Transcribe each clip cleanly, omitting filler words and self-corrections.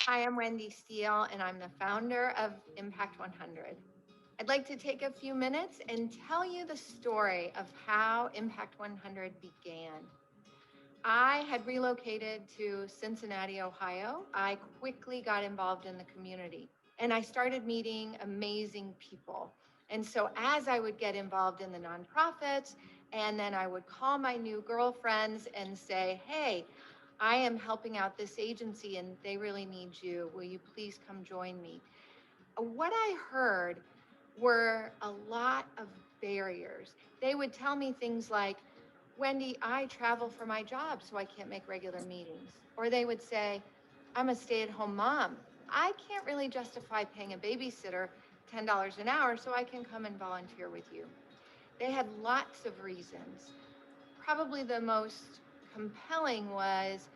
Hi, I'm Wendy Steele, and I'm the founder of Impact 100. I'd like to take a few minutes and tell you the story of how Impact 100 began. I had relocated to Cincinnati, Ohio. I quickly got involved in the community and I started meeting amazing people. And so as I would get involved in the nonprofits, and then I would call my new girlfriends and say, hey, I am helping out this agency and they really need you. Will you please come join me? What I heard were a lot of barriers. They would tell me things like, Wendy, I travel for my job, so I can't make regular meetings. Or they would say, I'm a stay-at-home mom. I can't really justify paying a babysitter $10 an hour, so I can come and volunteer with you. They had lots of reasons. Probably the most compelling was,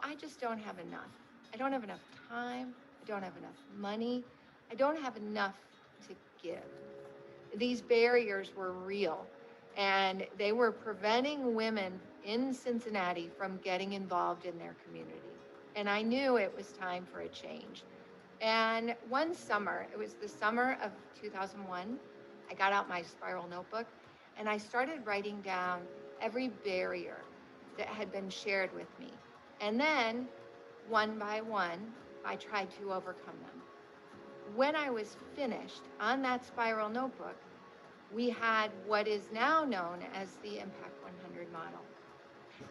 I just don't have enough. I don't have enough time. I don't have enough money. I don't have enough to give. These barriers were real and they were preventing women in Cincinnati from getting involved in their community. And I knew it was time for a change. And one summer, it was the summer of 2001, I got out my spiral notebook and I started writing down every barrier that had been shared with me. And then, one by one, I tried to overcome them. When I was finished on that spiral notebook, we had what is now known as the Impact 100 model.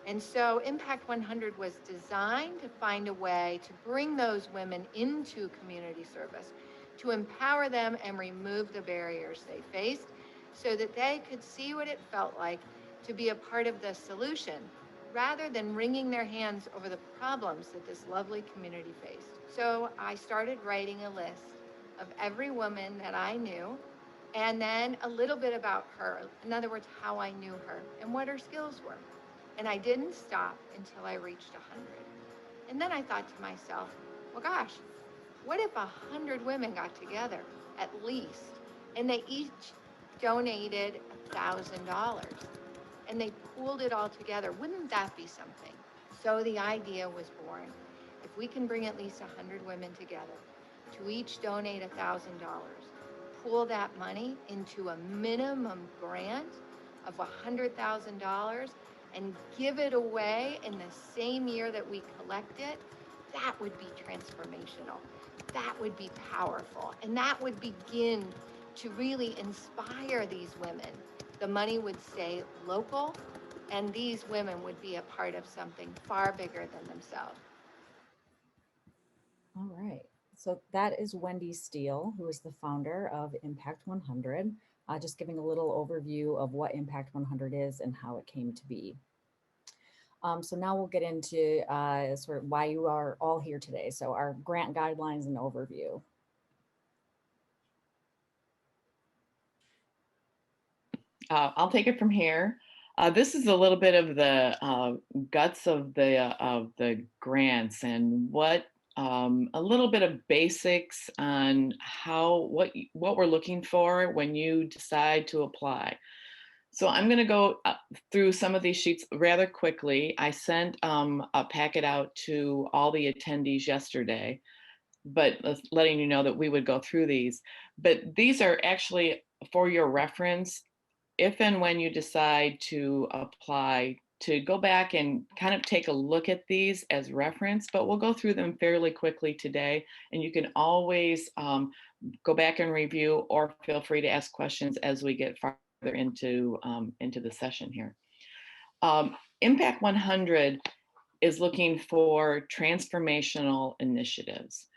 And so Impact 100 was designed to find a way to bring those women into community service, to empower them and remove the barriers they faced so that they could see what it felt like to be a part of the solution rather than wringing their hands over the problems that this lovely community faced. So I started writing a list of every woman that I knew and then a little bit about her. In other words, how I knew her and what her skills were. And I didn't stop until I reached 100. And then I thought to myself, well, gosh, what if 100 women got together at least and they each donated $1,000 and they pooled it all together? Wouldn't that be something? So the idea was born. If we can bring at least 100 women together to each donate $1,000, pool that money into a minimum grant of $100,000 and give it away in the same year that we collect it, that would be transformational. That would be powerful. And that would begin to really inspire these women. The money would stay local, and these women would be a part of something far bigger than themselves. All right. So that is Wendy Steele, who is the founder of Impact 100, just giving a little overview of what Impact 100 is and how it came to be. So now we'll get into sort of why you are all here today. So our grant guidelines and overview. I'll take it from here. This is a little bit of the guts of the grants and what a little bit of basics on what we're looking for when you decide to apply. So I'm going to go through some of these sheets rather quickly. I sent a packet out to all the attendees yesterday, but letting you know that we would go through these. But these are actually for your reference if and when you decide to apply, to go back and kind of take a look at these as reference, but we'll go through them fairly quickly today. And you can always go back and review or feel free to ask questions as we get farther into the session here. Impact 100 is looking for transformational initiatives.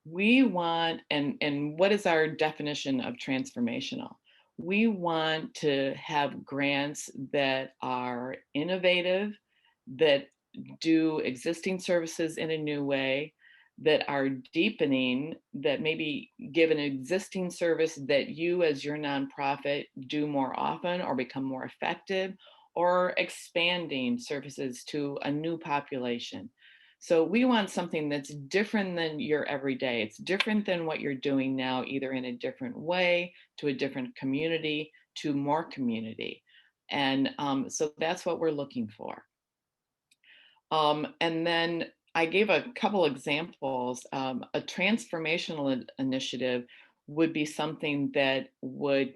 We want, and what is our definition of transformational? We want to have grants that are innovative, that do existing services in a new way, that are deepening, that maybe give an existing service that you as your nonprofit do more often or become more effective, or expanding services to a new population. So we want something that's different than your everyday. It's different than what you're doing now, either in a different way, to a different community, to more community. And so that's what we're looking for. And then I gave a couple examples. A transformational initiative would be something that would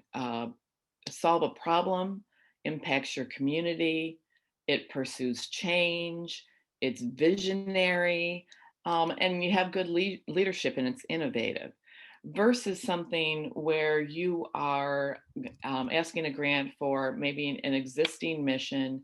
solve a problem, impacts your community, it pursues change, it's visionary, and you have good leadership and it's innovative. Versus something where you are asking a grant for maybe an existing mission,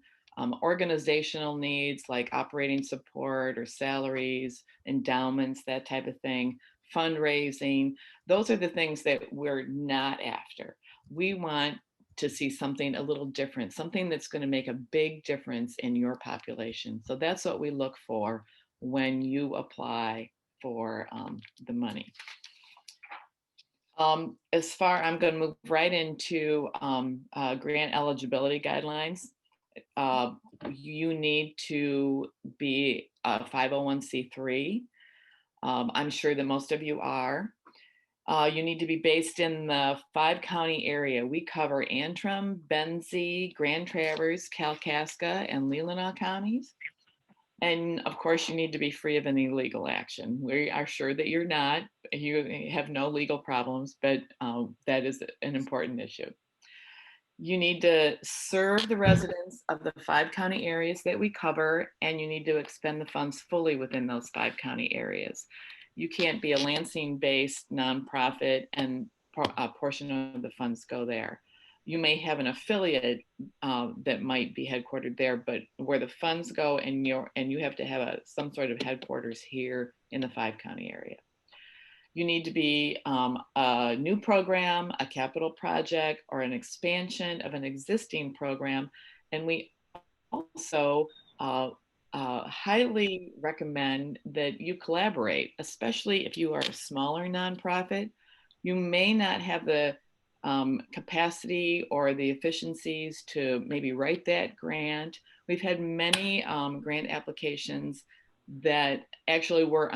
organizational needs like operating support or salaries, endowments, that type of thing, fundraising. Those are the things that we're not after. We want to see something a little different, something that's going to make a big difference in your population. So that's what we look for when you apply for the money. I'm going to move right into grant eligibility guidelines. You need to be a 501c3. I'm sure that most of you are. You need to be based in the 5-county area. We cover Antrim, Benzie, Grand Traverse, Kalkaska, and Leelanau counties. And of course, you need to be free of any legal action. We are sure that you're not. You have no legal problems, but that is an important issue. You need to serve the residents of the 5-county areas that we cover, and you need to expend the funds fully within those 5-county areas. You can't be a Lansing-based nonprofit and a portion of the funds go there. You may have an affiliate that might be headquartered there, but where the funds go, and you have to have some sort of headquarters here in the 5-county area. You need to be a new program, a capital project, or an expansion of an existing program. And we also highly recommend that you collaborate, especially if you are a smaller nonprofit. You may not have the capacity or the efficiencies to maybe write that grant. We've had many grant applications that actually were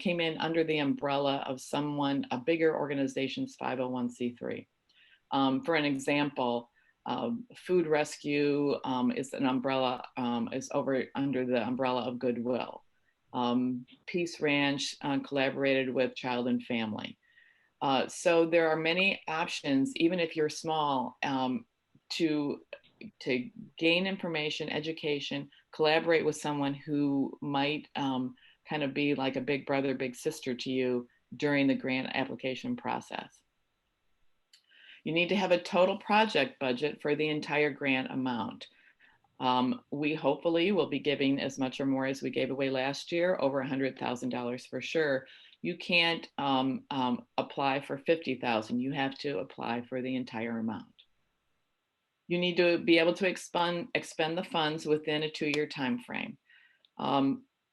came in under the umbrella of a bigger organization's 501c3. For an example, Food Rescue is an umbrella, is under the umbrella of Goodwill. Peace Ranch collaborated with Child and Family. So there are many options, even if you're small, to gain information, education, collaborate with someone who might kind of be like a big brother, big sister to you during the grant application process. You need to have a total project budget for the entire grant amount. We hopefully will be giving as much or more as we gave away last year, over $100,000 for sure. You can't apply for $50,000. You have to apply for the entire amount. You need to be able to expend the funds within a 2-year time frame,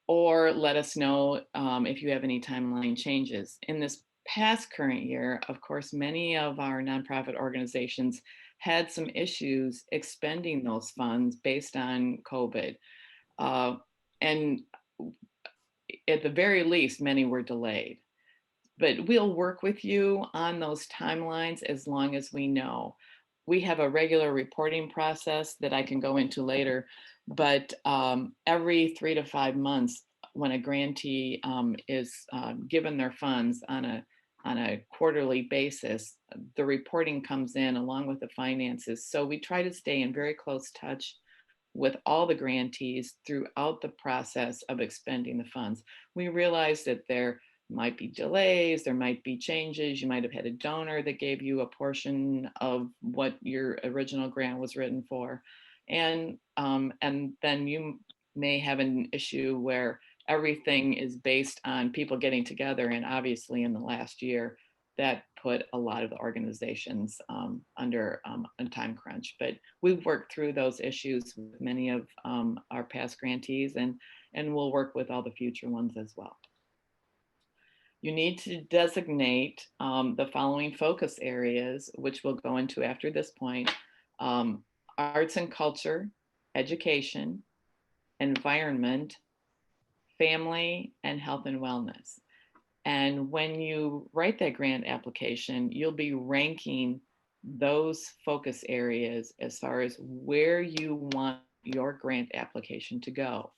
or let us know if you have any timeline changes. In this past current year, of course, many of our nonprofit organizations had some issues expending those funds based on COVID. And at the very least, many were delayed. But we'll work with you on those timelines as long as we know. We have a regular reporting process that I can go into later, but every 3 to 5 months, when a grantee is given their funds on a quarterly basis, the reporting comes in along with the finances. So we try to stay in very close touch with all the grantees throughout the process of expending the funds. We realize that there might be delays, there might be changes. You might have had a donor that gave you a portion of what your original grant was written for. And then you may have an issue where everything is based on people getting together. And obviously in the last year, that put a lot of the organizations under a time crunch. But we've worked through those issues with many of our past grantees, and we'll work with all the future ones as well. You need to designate the following focus areas, which we'll go into after this point: arts and culture, education, environment, family, and health and wellness. And when you write that grant application, you'll be ranking those focus areas as far as where you want your grant application to go.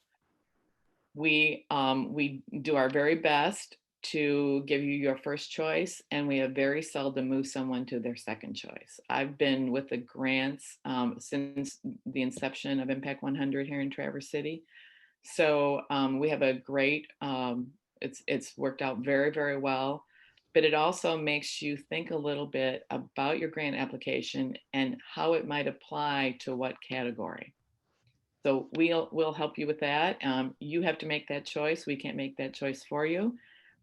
We do our very best to give you your first choice, and we have very seldom moved someone to their second choice. I've been with the grants since the inception of Impact 100 here in Traverse City. So we have a great, it's worked out very, very well, but it also makes you think a little bit about your grant application and how it might apply to what category. So we'll help you with that. You have to make that choice. We can't make that choice for you,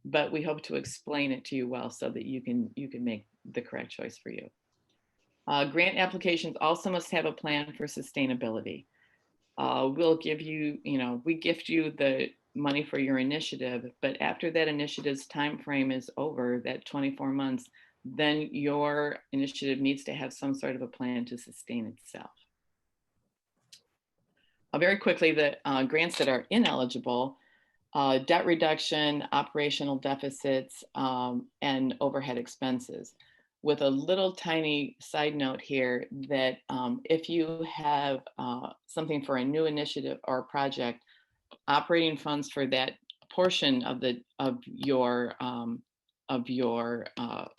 but we hope to explain it to you well so that you can make the correct choice for you. Grant applications also must have a plan for sustainability. We'll give you, we gift you the money for your initiative, but after that initiative's time frame is over, that 24 months, then your initiative needs to have some sort of a plan to sustain itself. Very quickly, the grants that are ineligible, debt reduction, operational deficits, and overhead expenses. With a little tiny side note here that if you have something for a new initiative or project, operating funds for that portion of your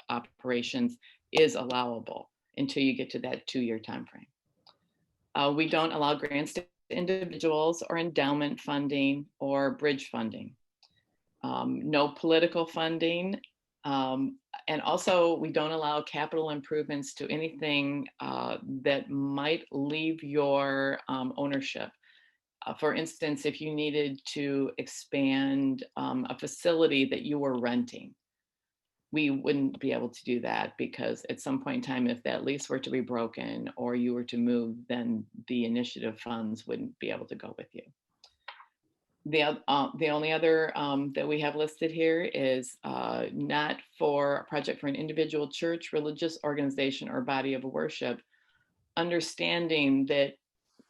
operations is allowable until you get to that 2-year time frame. We don't allow grants to individuals or endowment funding or bridge funding. No political funding. And also we don't allow capital improvements to anything that might leave your ownership. For instance, if you needed to expand a facility that you were renting, we wouldn't be able to do that because at some point in time, if that lease were to be broken or you were to move, then the initiative funds wouldn't be able to go with you. The only other that we have listed here is not for a project for an individual church, religious organization, or body of worship, understanding that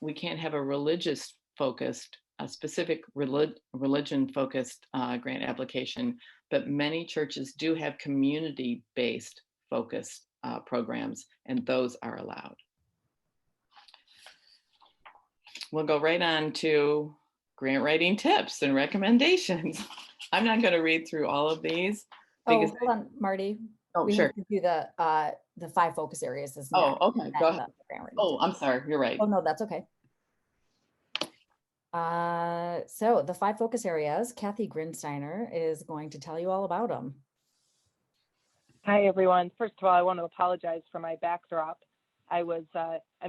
we can't have a religious focused, a specific religion focused grant application, but many churches do have community-based focused programs, and those are allowed. We'll go right on to grant writing tips and recommendations. I'm not going to read through all of these. Oh, hold on, Marty. Oh, We sure. have to do the 5 focus areas. Oh, okay. Go ahead. Oh, I'm sorry. You're right. Oh, no, that's okay. So the 5 focus areas, Kathy Grinsteiner is going to tell you all about them. Hi, everyone. First of all, I want to apologize for my backdrop. I'm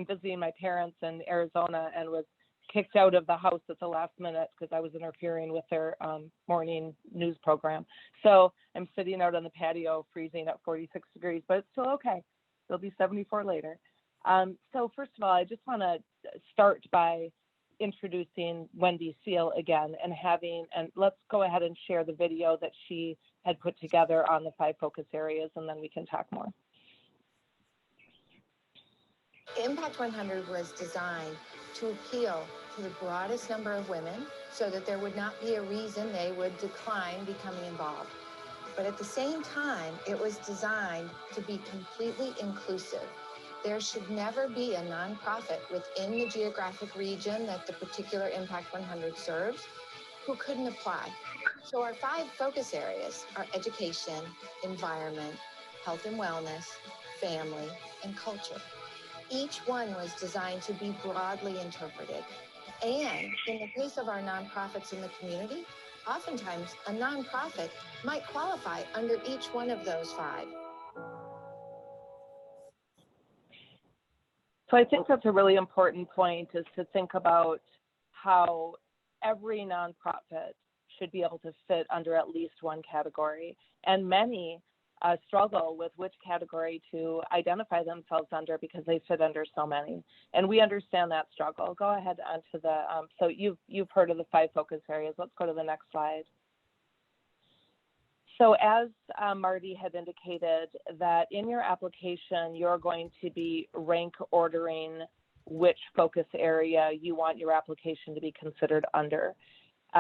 visiting my parents in Arizona and was kicked out of the house at the last minute because I was interfering with their morning news program. So I'm sitting out on the patio freezing at 46 degrees, but it's still okay. It'll be 74 later. So first of all, I just want to start by introducing Wendy Seal again and let's go ahead and share the video that she had put together on the 5 focus areas, and then we can talk more. Impact 100 was designed to appeal to the broadest number of women so that there would not be a reason they would decline becoming involved. But at the same time, it was designed to be completely inclusive. There should never be a nonprofit within the geographic region that the particular Impact 100 serves who couldn't apply. So our 5 focus areas are education, environment, health and wellness, family, and culture. Each one was designed to be broadly interpreted. And in the case of our nonprofits in the community, oftentimes a nonprofit might qualify under each one of those 5. So I think that's a really important point, is to think about how every nonprofit should be able to fit under at least one category. And many struggle with which category to identify themselves under because they fit under so many. And we understand that struggle. Go ahead onto the, so you've heard of the 5 focus areas. Let's go to the next slide. So as Marty had indicated, that in your application, you're going to be rank ordering which focus area you want your application to be considered under.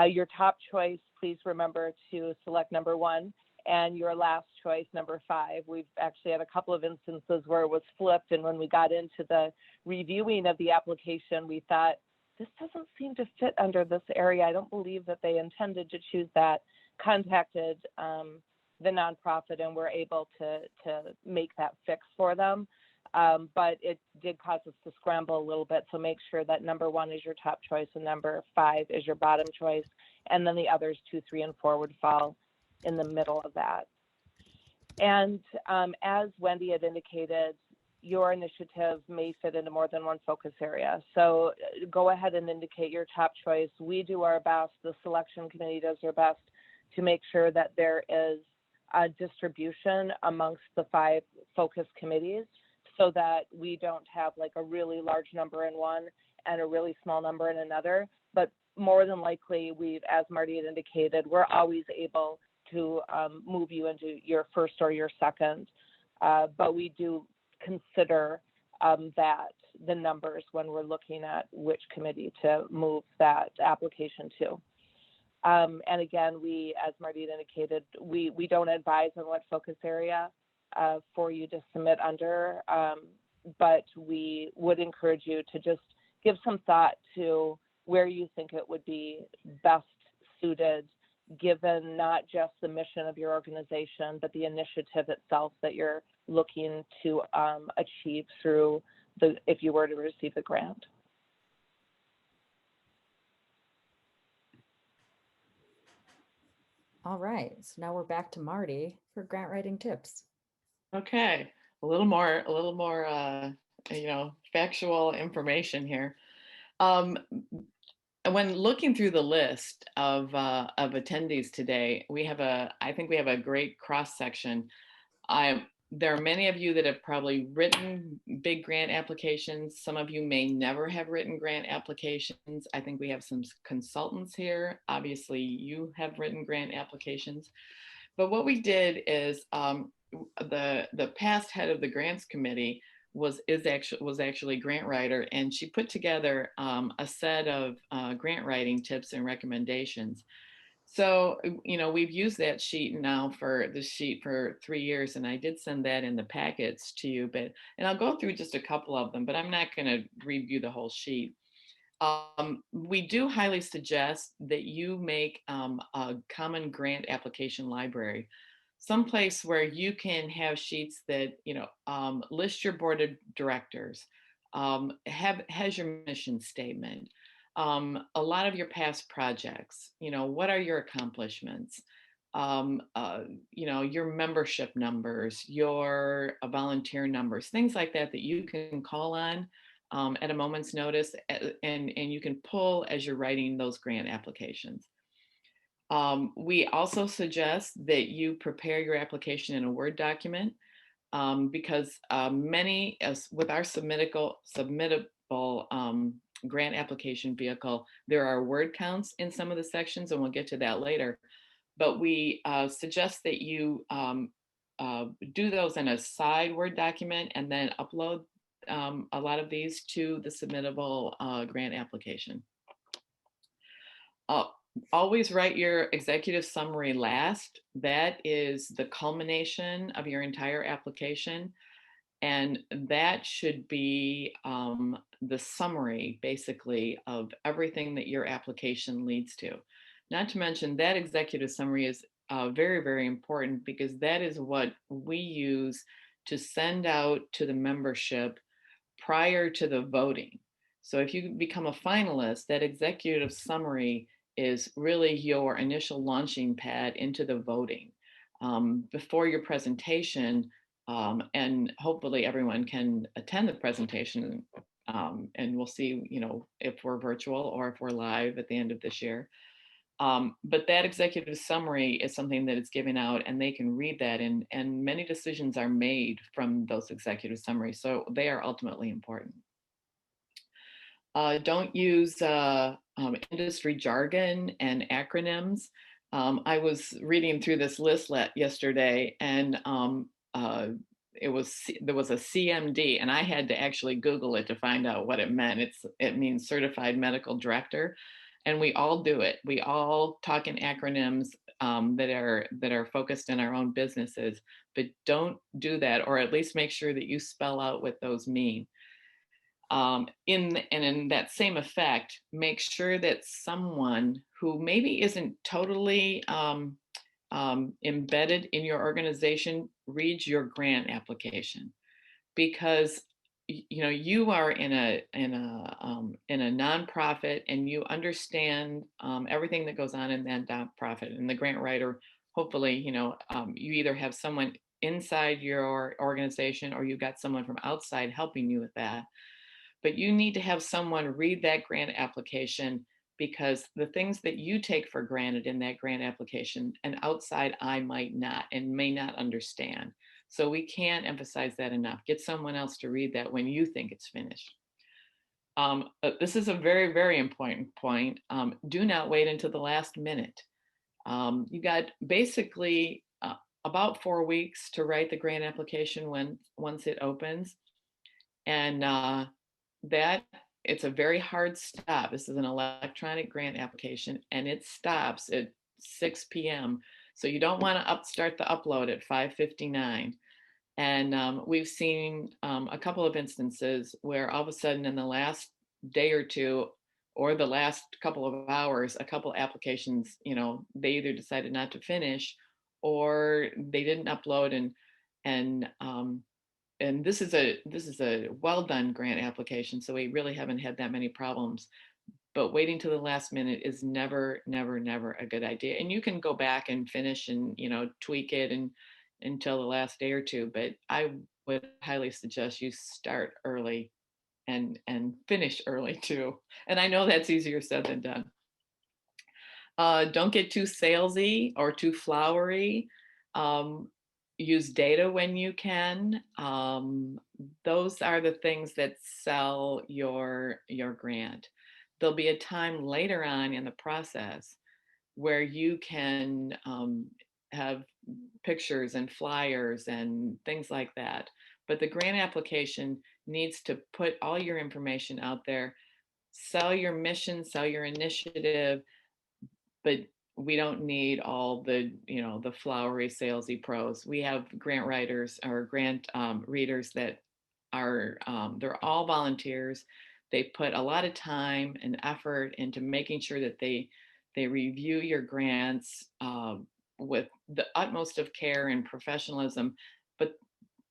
Your top choice, please remember to select number 1, and your last choice, number 5. We've actually had a couple of instances where it was flipped, and when we got into the reviewing of the application, we thought this doesn't seem to fit under this area. I don't believe that they intended to choose that, contacted the nonprofit and were able to make that fix for them. But it did cause us to scramble a little bit. So make sure that number 1 is your top choice and number 5 is your bottom choice. And then the others 2, 3, and 4 would fall in the middle of that. And as Wendy had indicated, your initiative may fit into more than one focus area. So go ahead and indicate your top choice. We do our best, the selection committee does their best to make sure that there is a distribution amongst the 5 focus committees so that we don't have like a really large number in one and a really small number in another. But more than likely, as Marty had indicated, we're always able to move you into your first or your second. But we do consider that the numbers when we're looking at which committee to move that application to. And again, we, as Marty had indicated, we don't advise on what focus area for you to submit under, but we would encourage you to just give some thought to where you think it would be best suited, given not just the mission of your organization, but the initiative itself that you're looking to achieve through if you were to receive the grant. All right, so now we're back to Marty for grant writing tips. Okay, a little more, factual information here. When looking through the list of attendees today, I think we have a great cross section. There are many of you that have probably written big grant applications. Some of you may never have written grant applications. I think we have some consultants here. Obviously, you have written grant applications. But what we did is the past head of the grants committee was actually a grant writer, and she put together a set of grant writing tips and recommendations. So, we've used that sheet now for 3 years, and I did send that in the packets to you, and I'll go through just a couple of them, but I'm not going to review the whole sheet. We do highly suggest that you make a common grant application library, someplace where you can have sheets that, list your board of directors, has your mission statement, a lot of your past projects, what are your accomplishments, your membership numbers, your volunteer numbers, things like that you can call on at a moment's notice, and you can pull as you're writing those grant applications. We also suggest that you prepare your application in a Word document because with our submittable grant application vehicle, there are word counts in some of the sections, and we'll get to that later. But we suggest that you do those in a side Word document and then upload a lot of these to the submittable grant application. Always write your executive summary last. That is the culmination of your entire application. And that should be the summary, basically, of everything that your application leads to. Not to mention that executive summary is very, very important because that is what we use to send out to the membership prior to the voting. So if you become a finalist, that executive summary is really your initial launching pad into the voting. Before your presentation, and hopefully everyone can attend the presentation, and we'll see, if we're virtual or if we're live at the end of this year. But that executive summary is something that is given out, and they can read that, and many decisions are made from those executive summaries, so they are ultimately important. Don't use industry jargon and acronyms. I was reading through this list yesterday, and there was a CMD, and I had to actually Google it to find out what it meant. It means Certified Medical Director, and we all do it. We all talk in acronyms that are focused in our own businesses, but don't do that, or at least make sure that you spell out what those mean. in that same effect, make sure that someone who maybe isn't totally embedded in your organization reads your grant application, because you know you are in a nonprofit and you understand everything that goes on in that nonprofit. And the grant writer, hopefully, you either have someone inside your organization or you got someone from outside helping you with that. But you need to have someone read that grant application, because the things that you take for granted in that grant application, an outside eye might not and may not understand. So we can't emphasize that enough. Get someone else to read that when you think it's finished. This is a very, very important point. Do not wait until the last minute. You got basically about 4 weeks to write the grant application once it opens. And that it's a very hard stop. This is an electronic grant application and it stops at 6 p.m. So you don't want to start the upload at 5:59. And we've seen a couple of instances where all of a sudden in the last day or two or the last couple of hours, a couple applications, they either decided not to finish or they didn't upload. And this is a well done grant application, so we really haven't had that many problems. But waiting to the last minute is never, never, never a good idea. And you can go back and finish and tweak it and until the last day or two. But I would highly suggest you start early and finish early too. And I know that's easier said than done. Don't get too salesy or too flowery. Use data when you can. Those are the things that sell your grant. There'll be a time later on in the process where you can have pictures and flyers and things like that. But the grant application needs to put all your information out there, sell your mission, sell your initiative, but we don't need all the the flowery salesy prose. We have grant writers or grant readers that are they're all volunteers. They put a lot of time and effort into making sure that they review your grants with the utmost of care and professionalism, but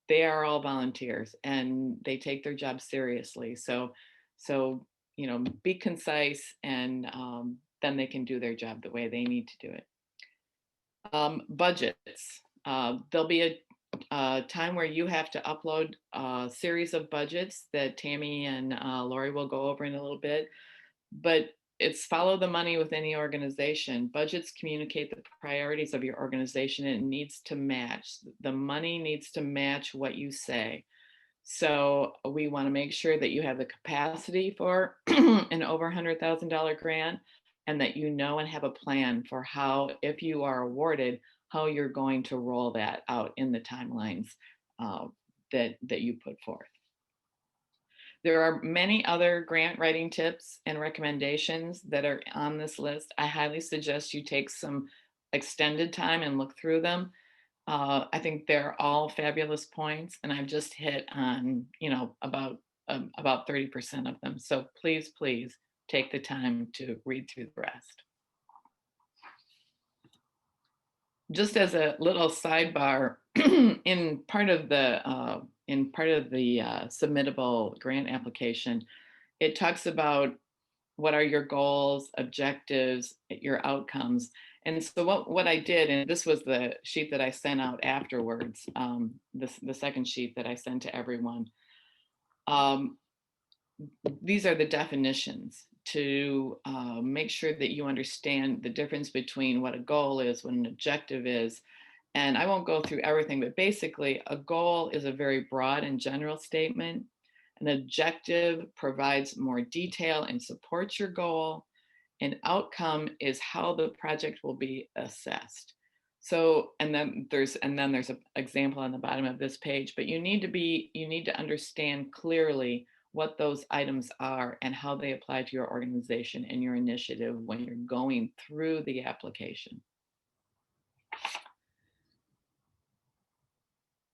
they are all volunteers and they take their job seriously. So be concise, and then they can do their job the way they need to do it. Budgets. There'll be a time where you have to upload a series of budgets that Tammy and Lori will go over in a little bit, but it's follow the money with any organization. Budgets communicate the priorities of your organization, and it needs to match. The money needs to match what you say. So we want to make sure that you have the capacity for an over $100,000 grant, and that and have a plan for how, if you are awarded, how you're going to roll that out in the timelines that you put forth. There are many other grant writing tips and recommendations that are on this list. I highly suggest you take some extended time and look through them. I think they're all fabulous points, and I've just hit on, about 30% of them. So please, please take the time to read through the rest. Just as a little sidebar, in part of the submittable grant application, it talks about what are your goals, objectives, your outcomes. And so what I did, and this was the sheet that I sent out afterwards, the second sheet that I sent to everyone. These are the definitions to make sure that you understand the difference between what a goal is, what an objective is. And I won't go through everything, but basically a goal is a very broad and general statement. An objective provides more detail and supports your goal. An outcome is how the project will be assessed. So, and then there's an example on the bottom of this page, but you need to understand clearly what those items are and how they apply to your organization and your initiative when you're going through the application.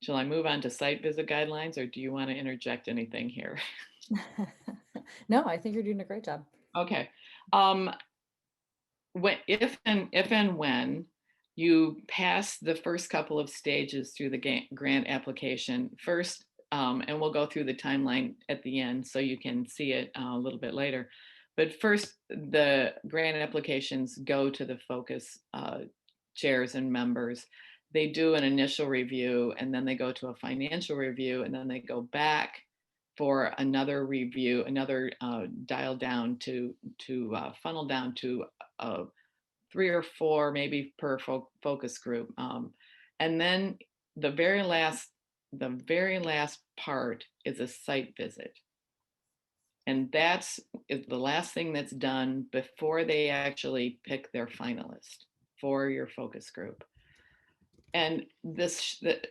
Shall I move on to site visit guidelines, or do you want to interject anything here? No, I think you're doing a great job. Okay. Um, if and when you pass the first couple of stages through the grant application, first, and we'll go through the timeline at the end so you can see it a little bit later. But first, the grant applications go to the focus chairs and members. They do an initial review, and then they go to a financial review, and then they go back for another review, another dial down to funnel down to 3 or 4 maybe per focus group, and then the very last part is a site visit, and that's is the last thing that's done before they actually pick their finalist for your focus group. And the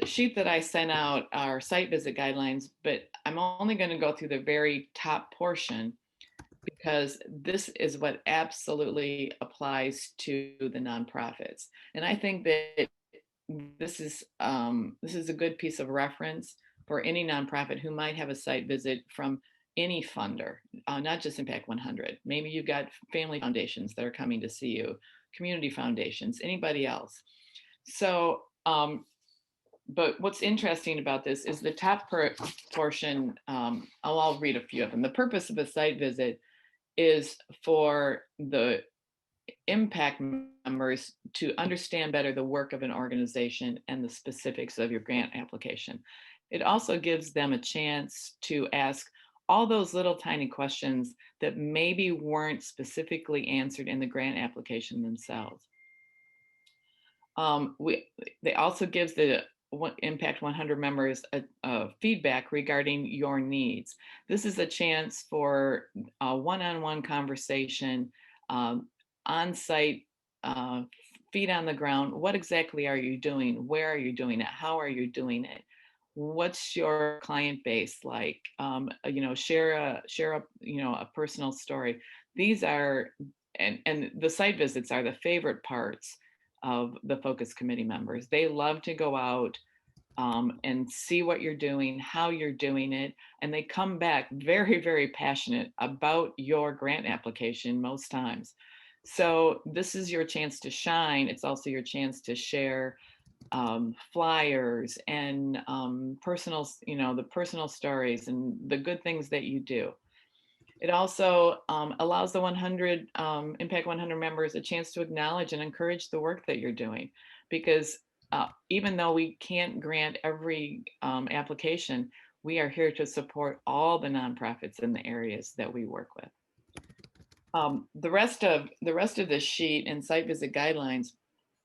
sheet that I sent out are site visit guidelines, but I'm only going to go through the very top portion because this is what absolutely applies to the nonprofits. And I think that this is a good piece of reference for any nonprofit who might have a site visit from any funder, not just Impact 100. Maybe you've got family foundations that are coming to see you, community foundations, anybody else. So, but what's interesting about this is the top portion. I'll read a few of them. The purpose of a site visit is for the impact members to understand better the work of an organization and the specifics of your grant application. It also gives them a chance to ask all those little tiny questions that maybe weren't specifically answered in the grant application themselves. They also gives the Impact 100 members a feedback regarding your needs. This is a chance for a one-on-one conversation, on-site, feet on the ground. What exactly are you doing? Where are you doing it? How are you doing it? What's your client base like? Share a personal story. These are and the site visits are the favorite parts of the focus committee members. They love to go out and see what you're doing, how you're doing it, and they come back very, very passionate about your grant application most times. So this is your chance to shine. It's also your chance to share flyers and personal, the personal stories and the good things that you do. It also allows the Impact 100 members a chance to acknowledge and encourage the work that you're doing, because even though we can't grant every application, we are here to support all the nonprofits in the areas that we work with. The rest of the sheet and site visit guidelines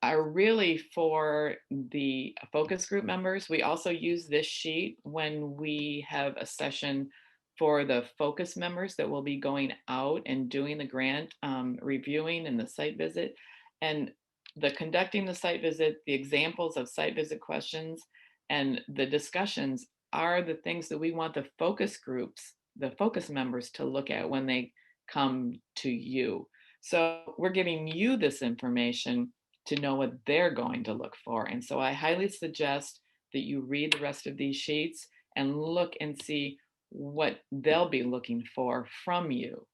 are really for the focus group members. We also use this sheet when we have a session for the focus members that will be going out and doing the grant reviewing and the site visit. And the conducting the site visit, the examples of site visit questions, and the discussions are the things that we want the focus groups, the focus members to look at when they come to you. So we're giving you this information to know what they're going to look for. And so I highly suggest that you read the rest of these sheets and look and see what they'll be looking for from you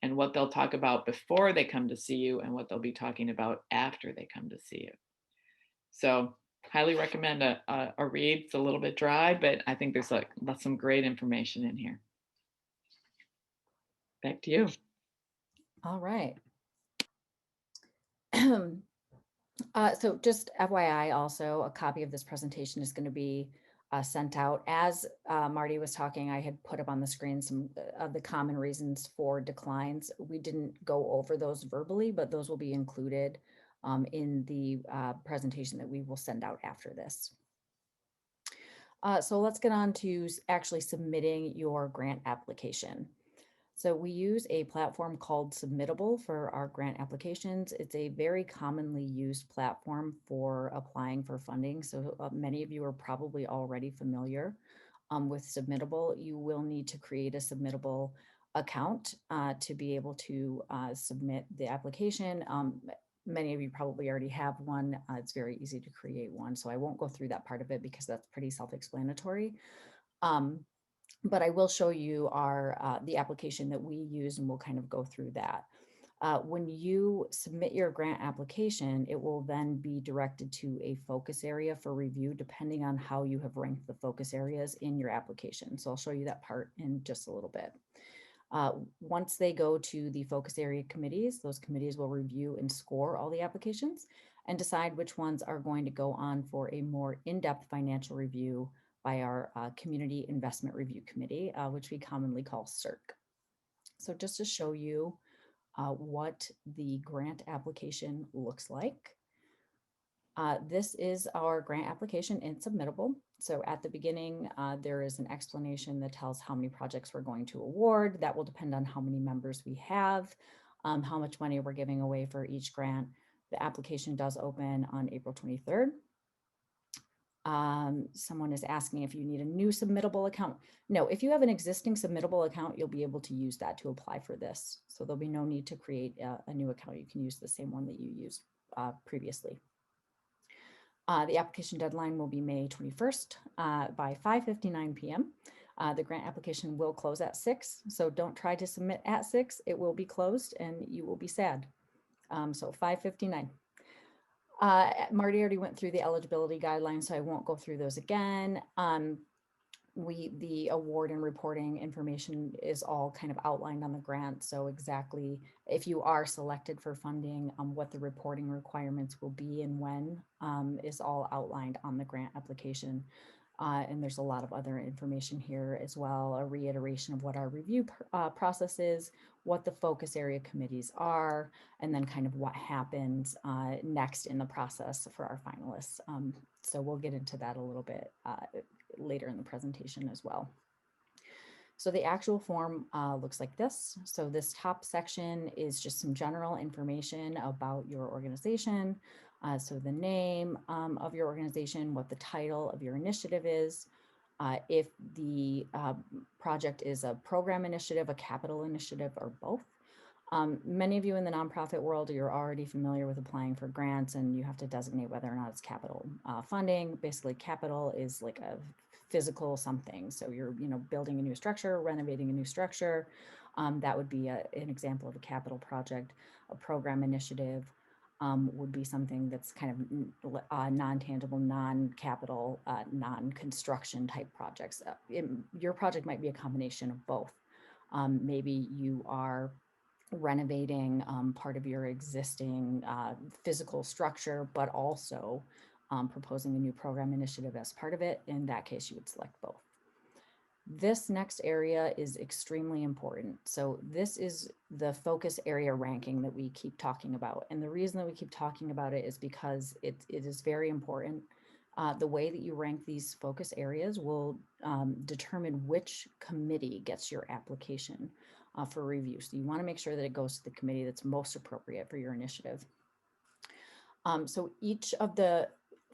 and what they'll talk about before they come to see you and what they'll be talking about after they come to see you. So highly recommend a read. It's a little bit dry, but I think there's some great information in here. Back to you. All right. So just FYI, also, a copy of this presentation is going to be sent out. As Marty was talking, I had put up on the screen some of the common reasons for declines. We didn't go over those verbally, but those will be included in the presentation that we will send out after this. So let's get on to actually submitting your grant application. So we use a platform called Submittable for our grant applications. It's a very commonly used platform for applying for funding. So many of you are probably already familiar with Submittable. You will need to create a Submittable account to be able to submit the application. Many of you probably already have one. It's very easy to create one. So I won't go through that part of it because that's pretty self-explanatory. but I will show you the application that we use, and we'll kind of go through that. When you submit your grant application, it will then be directed to a focus area for review, depending on how you have ranked the focus areas in your application. So I'll show you that part in just a little bit. Once they go to the focus area committees, those committees will review and score all the applications and decide which ones are going to go on for a more in-depth financial review by our Community Investment Review Committee, which we commonly call CIRC. So just to show you what the grant application looks like. This is our grant application in Submittable. So at the beginning, there is an explanation that tells how many projects we're going to award. That will depend on how many members we have, how much money we're giving away for each grant. The application does open on April 23rd. Someone is asking if you need a new submittable account. No, if you have an existing submittable account, you'll be able to use that to apply for this. So there'll be no need to create a new account. You can use the same one that you used previously. The application deadline will be May 21st by 5:59 p.m. The grant application will close at 6, so don't try to submit at 6. It will be closed and you will be sad. So 5:59. Marty already went through the eligibility guidelines, so I won't go through those again. The award and reporting information is all kind of outlined on the grant. So exactly if you are selected for funding, what the reporting requirements will be and when is all outlined on the grant application. And there's a lot of other information here as well, a reiteration of what our review process is, what the focus area committees are, and then kind of what happens next in the process for our finalists. So we'll get into that a little bit later in the presentation as well. So the actual form looks like this. So this top section is just some general information about your organization. So the name of your organization, what the title of your initiative is, if the project is a program initiative, a capital initiative, or both. Many of you in the nonprofit world, you're already familiar with applying for grants, and you have to designate whether or not it's capital funding. Basically, capital is like a physical something. So you're building a new structure, renovating a new structure. That would be an example of a capital project. A program initiative would be something that's kind of non-tangible, non-capital, non-construction type projects. Your project might be a combination of both. Maybe you are renovating part of your existing physical structure, but also proposing a new program initiative as part of it. In that case, you would select both. This next area is extremely important. So this is the focus area ranking that we keep talking about. And the reason that we keep talking about it is because it is very important. The way that you rank these focus areas will determine which committee gets your application for review. So you want to make sure that it goes to the committee that's most appropriate for your initiative. So each of the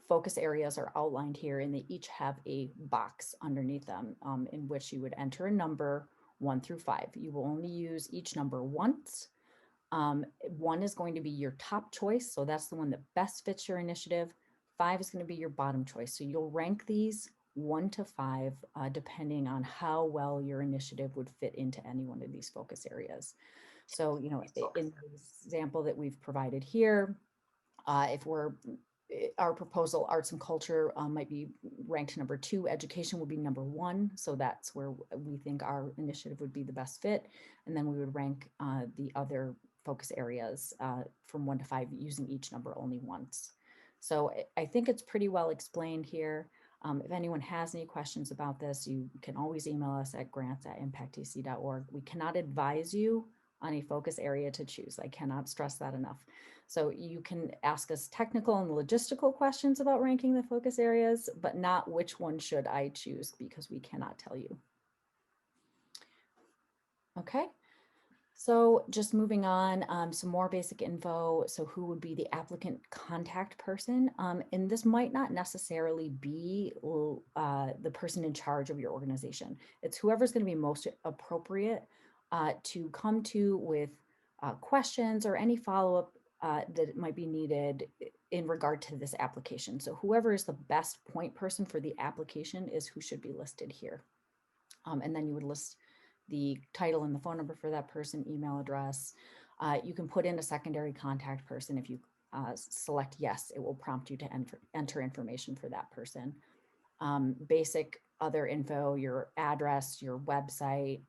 focus areas are outlined here, and they each have a box underneath them in which you would enter a number 1 through 5. You will only use each number once. 1 is going to be your top choice, so that's the one that best fits your initiative. 5 is going to be your bottom choice. So you'll rank these 1 to 5 depending on how well your initiative would fit into any one of these focus areas. So, in the example that we've provided here, if our proposal, arts and culture, might be ranked number 2, education would be number 1. So that's where we think our initiative would be the best fit. And then we would rank the other focus areas from 1 to 5 using each number only once. So I think it's pretty well explained here. If anyone has any questions about this, you can always email us at grants@impactec.org. We cannot advise you on a focus area to choose. I cannot stress that enough. So you can ask us technical and logistical questions about ranking the focus areas, but not which one should I choose, because we cannot tell you. Okay, so just moving on, some more basic info. So who would be the applicant contact person? And this might not necessarily be the person in charge of your organization. It's whoever's going to be most appropriate to come to with questions or any follow-up that might be needed in regard to this application. So whoever is the best point person for the application is who should be listed here. And then you would list the title and the phone number for that person, email address. You can put in a secondary contact person. If you select yes, it will prompt you to enter information for that person. Basic other info, your address, your website,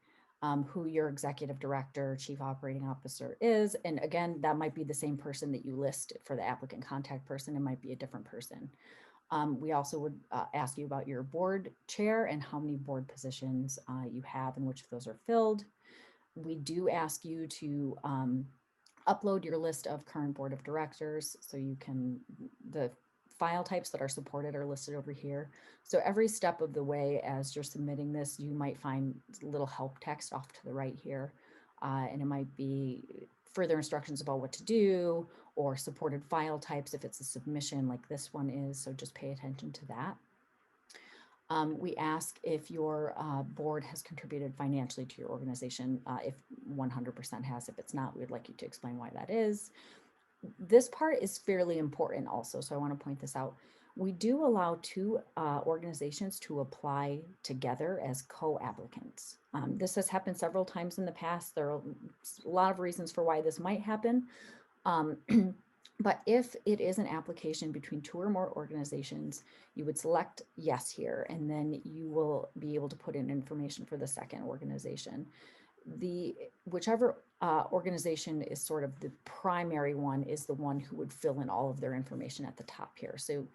who your executive director, chief operating officer is. And again, that might be the same person that you list for the applicant contact person. It might be a different person. We also would ask you about your board chair and how many board positions you have and which of those are filled. We do ask you to upload your list of current board of directors, so you can, the file types that are supported are listed over here. So every step of the way as you're submitting this, you might find little help text off to the right here. And it might be further instructions about what to do, or supported file types if it's a submission like this one is, so just pay attention to that. We ask if your board has contributed financially to your organization. If 100% has, if it's not, we'd like you to explain why that is. This part is fairly important also, so I want to point this out. We do allow two organizations to apply together as co-applicants. This has happened several times in the past. There are a lot of reasons for why this might happen. But if it is an application between two or more organizations, you would select yes here, and then you will be able to put in information for the second organization. Whichever organization is sort of the primary one is the one who would fill in all of their information at the top here. So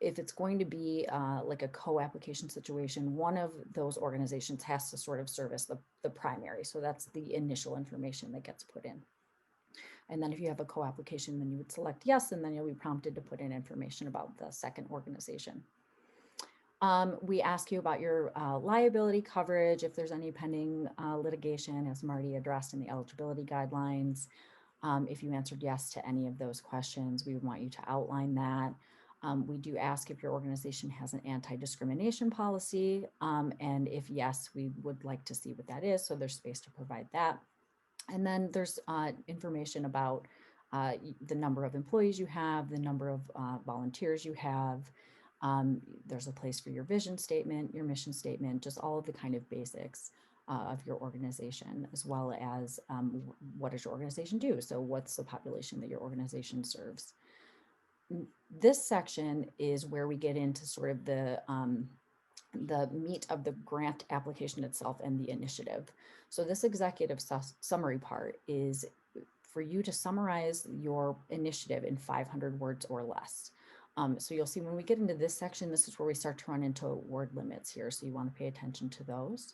if it's going to be like a co-application situation, one of those organizations has to sort of service the primary. So that's the initial information that gets put in. And then if you have a co-application, then you would select yes, and then you'll be prompted to put in information about the second organization. We ask you about your liability coverage, if there's any pending litigation, as Marty addressed in the eligibility guidelines. If you answered yes to any of those questions, we would want you to outline that. We do ask if your organization has an anti-discrimination policy, and if yes, we would like to see what that is, so there's space to provide that. And then there's information about the number of employees you have, the number of volunteers you have. There's a place for your vision statement, your mission statement, just all of the kind of basics of your organization, as well as what does your organization do? So what's the population that your organization serves? This section is where we get into sort of the meat of the grant application itself and the initiative. So this executive summary part is for you to summarize your initiative in 500 words or less. So you'll see when we get into this section, this is where we start to run into word limits here. So you want to pay attention to those.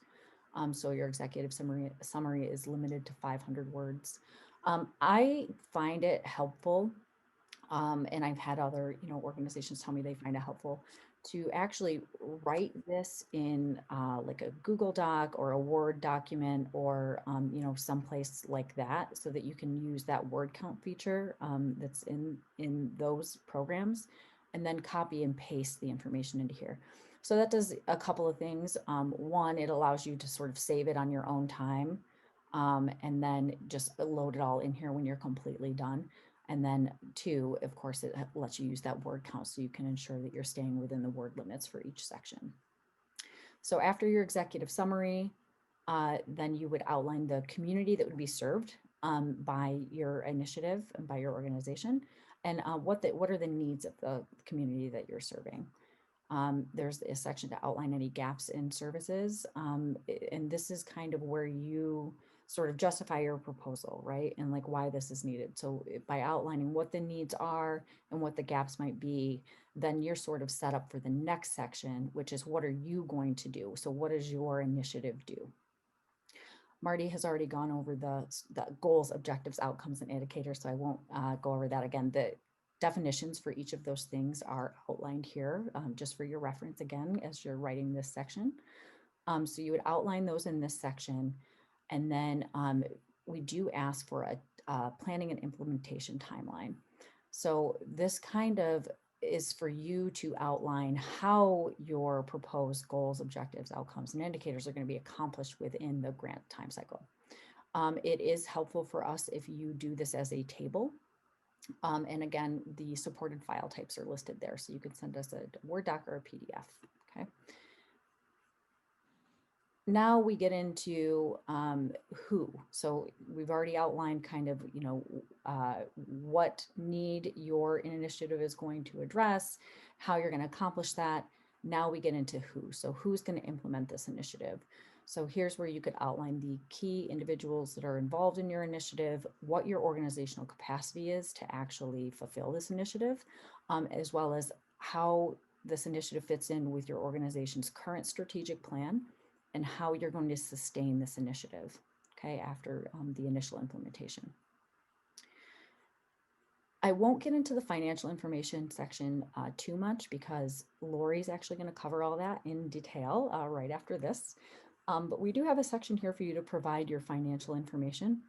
So your executive summary is limited to 500 words. I find it helpful, and I've had other organizations tell me they find it helpful to actually write this in like a Google Doc or a Word document, or someplace like that, so that you can use that word count feature that's in those programs, and then copy and paste the information into here. So that does a couple of things. One, it allows you to sort of save it on your own time, and then just load it all in here when you're completely done. And then two, of course, it lets you use that word count, so you can ensure that you're staying within the word limits for each section. So after your executive summary, then you would outline the community that would be served by your initiative and by your organization, and what are the needs of the community that you're serving. There's a section to outline any gaps in services, and this is kind of where you sort of justify your proposal, right? And like why this is needed. So by outlining what the needs are and what the gaps might be, then you're sort of set up for the next section, which is what are you going to do? So what does your initiative do? Marty has already gone over the goals, objectives, outcomes, and indicators, so I won't go over that again. The definitions for each of those things are outlined here, just for your reference again, as you're writing this section. So you would outline those in this section. And then we do ask for a planning and implementation timeline. So this kind of is for you to outline how your proposed goals, objectives, outcomes, and indicators are going to be accomplished within the grant time cycle. It is helpful for us if you do this as a table. And again, the supported file types are listed there, so you could send us a Word doc or a PDF, okay? now we get into who. So we've already outlined kind of, what need your initiative is going to address, how you're going to accomplish that. Now we get into who. So who's going to implement this initiative? So here's where you could outline the key individuals that are involved in your initiative, what your organizational capacity is to actually fulfill this initiative, as well as how this initiative fits in with your organization's current strategic plan and how you're going to sustain this initiative, okay, after the initial implementation. I won't get into the financial information section too much because Lori's actually going to cover all that in detail right after this. But we do have a section here for you to provide your financial information.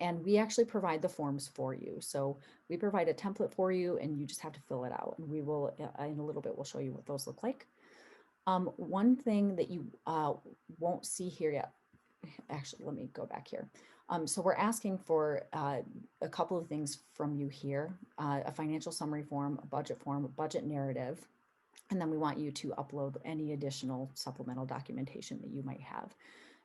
And we actually provide the forms for you. So we provide a template for you and you just have to fill it out. And we will, in a little bit, we'll show you what those look like. One thing that you won't see here yet, actually, let me go back here. So we're asking for a couple of things from you here, a financial summary form, a budget narrative, and then we want you to upload any additional supplemental documentation that you might have.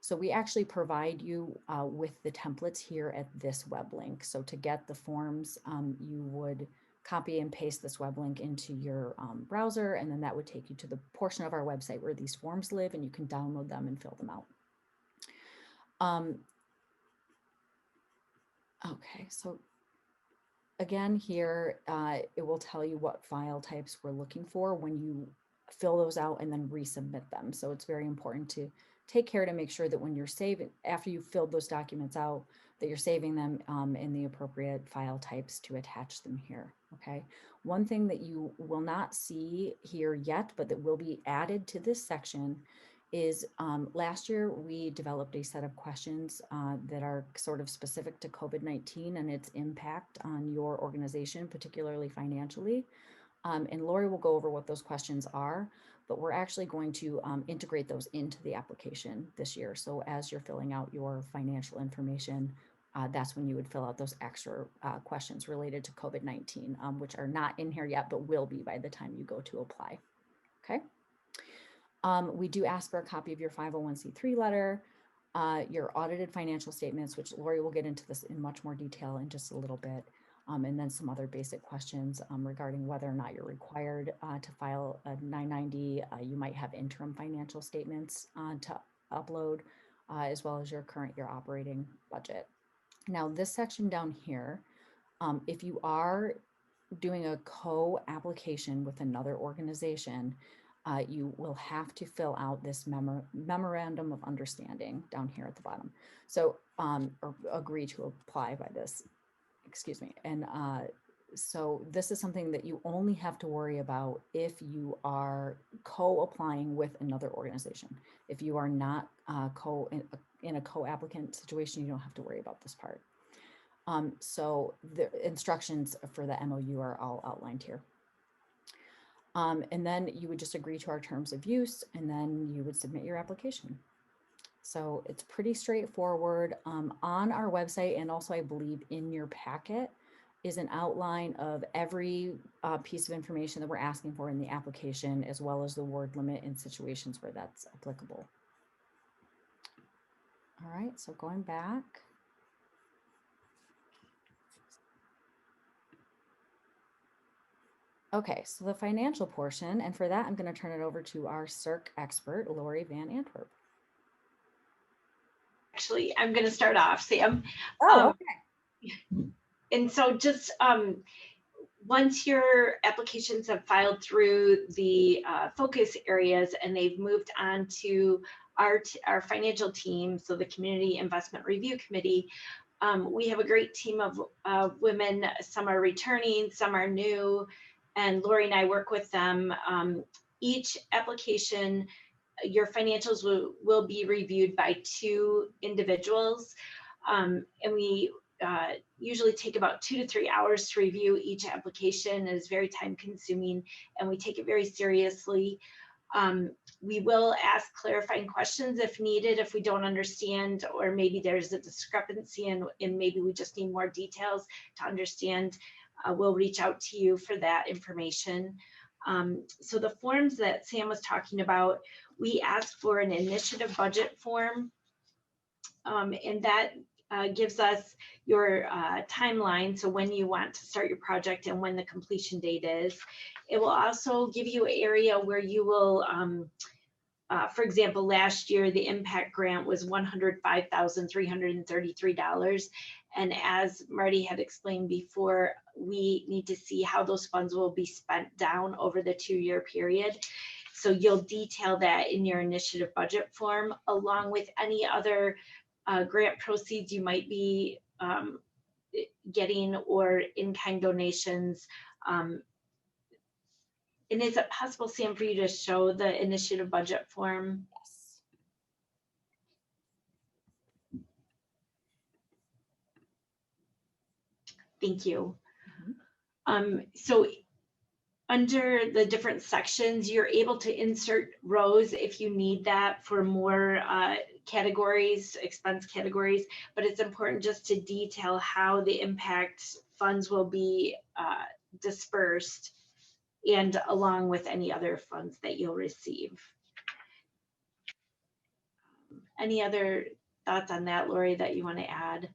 So we actually provide you with the templates here at this web link. So to get the forms, you would copy and paste this web link into your browser, and then that would take you to the portion of our website where these forms live, and you can download them and fill them out. Okay, so again here, it will tell you what file types we're looking for when you fill those out and then resubmit them. So it's very important to take care to make sure that when you're saving, after you've filled those documents out, that you're saving them in the appropriate file types to attach them here, okay? One thing that you will not see here yet, but that will be added to this section is last year we developed a set of questions that are sort of specific to COVID-19 and its impact on your organization, particularly financially. And Lori will go over what those questions are, but we're actually going to integrate those into the application this year. So as you're filling out your financial information, that's when you would fill out those extra questions related to COVID-19, which are not in here yet, but will be by the time you go to apply, okay? We do ask for a copy of your 501c3 letter, your audited financial statements, which Lori will get into this in much more detail in just a little bit. And then some other basic questions regarding whether or not you're required to file a 990. You might have interim financial statements to upload, as well as your current year operating budget. Now, this section down here, if you are doing a co-application with another organization, you will have to fill out this memorandum of understanding down here at the bottom. So, or agree to apply by this. Excuse me. And so this is something that you only have to worry about if you are co-applying with another organization. If you are not in a co-applicant situation, you don't have to worry about this part. So the instructions for the MOU are all outlined here. And then you would just agree to our terms of use, and then you would submit your application. So it's pretty straightforward. On our website, and also I believe in your packet, is an outline of every piece of information that we're asking for in the application, as well as the word limit in situations where that's applicable. All right, so going back. Okay, so the financial portion, and for that, I'm going to turn it over to our CERC expert, Lori Van Antwerp. Actually, I'm going to start off, Sam. Oh, okay. And so just once your applications have filed through the focus areas and they've moved on to our financial team, so the Community Investment Review Committee, we have a great team of women. Some are returning, some are new, and Lori and I work with them. Each application, your financials will be reviewed by 2 individuals, and we usually take about 2 to 3 hours to review each application. It is very time consuming, and we take it very seriously. We will ask clarifying questions if needed, if we don't understand, or maybe there's a discrepancy and maybe we just need more details to understand. We'll reach out to you for that information. So the forms that Sam was talking about, we asked for an initiative budget form, and that gives us your timeline, so when you want to start your project and when the completion date is. It will also give you an area where you will, for example, last year the impact grant was $105,333. And as Marty had explained before, we need to see how those funds will be spent down over the 2-year period. So you'll detail that in your initiative budget form, along with any other grant proceeds you might be getting, or in-kind donations. And is it possible, Sam, for you to show the initiative budget form? Yes. Thank you. So under the different sections, you're able to insert rows if you need that for more categories, expense categories, but it's important just to detail how the impact funds will be dispersed, and along with any other funds that you'll receive. Any other thoughts on that, Lori, that you want to add?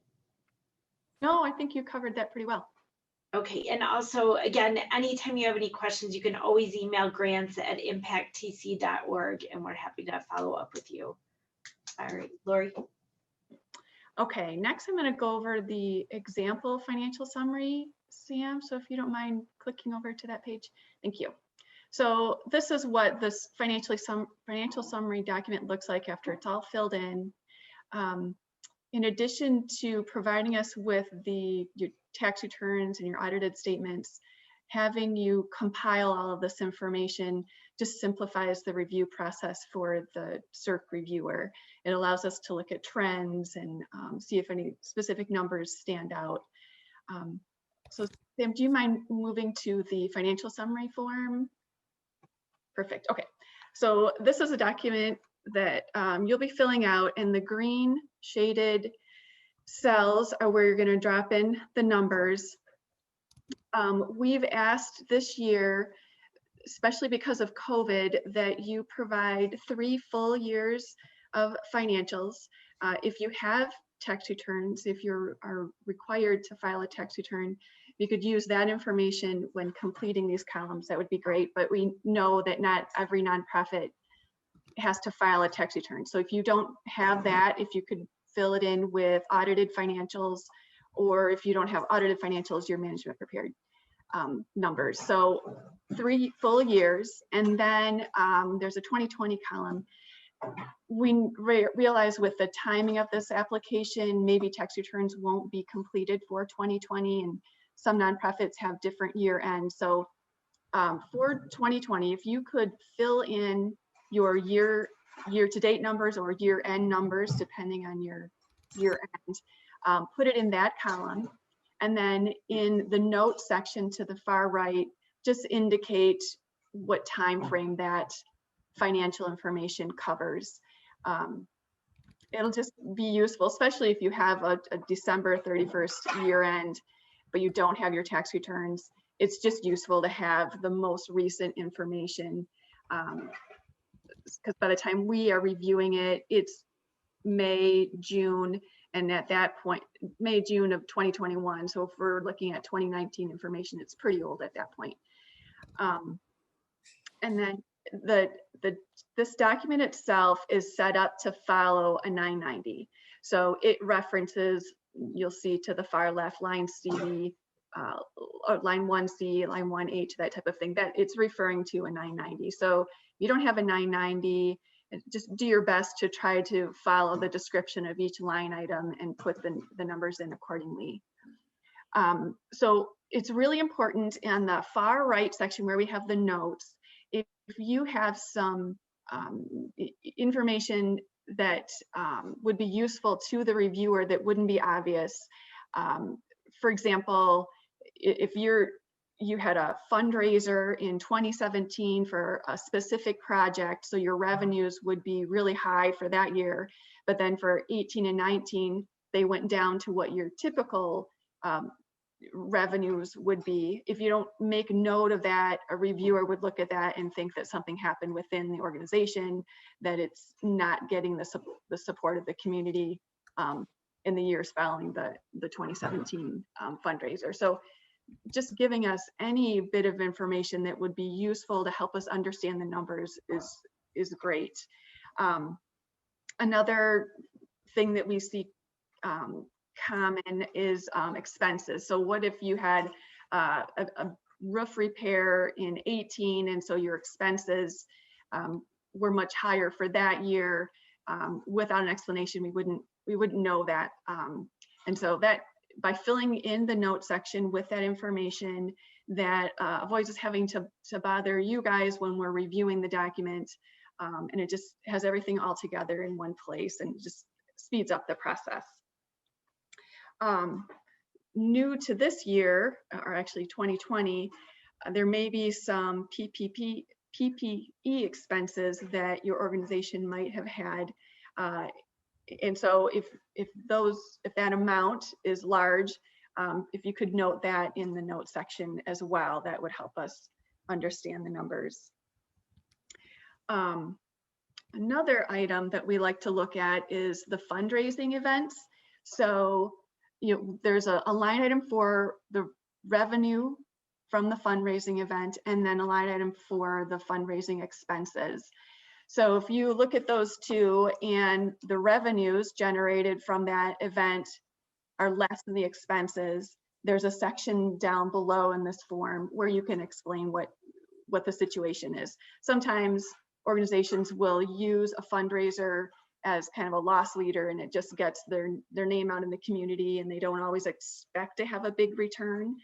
No, I think you covered that pretty well. Okay, and also, again, anytime you have any questions, you can always email grants@impacttc.org, and we're happy to follow up with you. All right, Lori. Okay, next I'm going to go over the example financial summary, Sam. So if you don't mind clicking over to that page, thank you. So this is what this financial summary document looks like after it's all filled in. In addition to providing us with your tax returns and your audited statements, having you compile all of this information just simplifies the review process for the CERC reviewer. It allows us to look at trends and see if any specific numbers stand out. So Sam, do you mind moving to the financial summary form? Perfect, okay. So this is a document that you'll be filling out, and the green shaded cells are where you're going to drop in the numbers. We've asked this year, especially because of COVID, that you provide 3 full years of financials. If you have tax returns, if you are required to file a tax return, you could use that information when completing these columns. That would be great, but we know that not every nonprofit has to file a tax return. So if you don't have that, if you could fill it in with audited financials, or if you don't have audited financials, your management prepared numbers. So 3 full years, and then there's a 2020 column. We realize with the timing of this application, maybe tax returns won't be completed for 2020, and some nonprofits have different year ends. So for 2020, if you could fill in your year-to-date numbers or year-end numbers, depending on your year-end, put it in that column. And then in the note section to the far right, just indicate what time frame that financial information covers. It'll just be useful, especially if you have a December 31st year-end, but you don't have your tax returns. It's just useful to have the most recent information, because by the time we are reviewing it, it's May, June, and at that point, May, June of 2021. So if we're looking at 2019 information, it's pretty old at that point. And then this document itself is set up to follow a 990. So it references, you'll see to the far left, line C, line 1C, line 1H, that type of thing, that it's referring to a 990. So if you don't have a 990, just do your best to try to follow the description of each line item and put the numbers in accordingly. So it's really important in the far right section where we have the notes, if you have some information that would be useful to the reviewer that wouldn't be obvious. For example, if you had a fundraiser in 2017 for a specific project, so your revenues would be really high for that year, but then for 18 and 19, they went down to what your typical revenues would be. If you don't make note of that, a reviewer would look at that and think that something happened within the organization, that it's not getting the support of the community in the years following the 2017 fundraiser. So just giving us any bit of information that would be useful to help us understand the numbers is great. Another thing that we see common is expenses. So what if you had a roof repair in 18, and so your expenses were much higher for that year? Without an explanation, we wouldn't know that. And so that, by filling in the note section with that information, that avoids us having to bother you guys when we're reviewing the document, and it just has everything all together in one place and just speeds up the process. New to this year, or actually 2020, there may be some PPE expenses that your organization might have had. And so if that amount is large, if you could note that in the note section as well, that would help us understand the numbers. Another item that we like to look at is the fundraising events. So, there's a line item for the revenue from the fundraising event, and then a line item for the fundraising expenses. So if you look at those two, and the revenues generated from that event are less than the expenses, there's a section down below in this form where you can explain what the situation is. Sometimes organizations will use a fundraiser as kind of a loss leader, and it just gets their name out in the community, and they don't always expect to have a big return.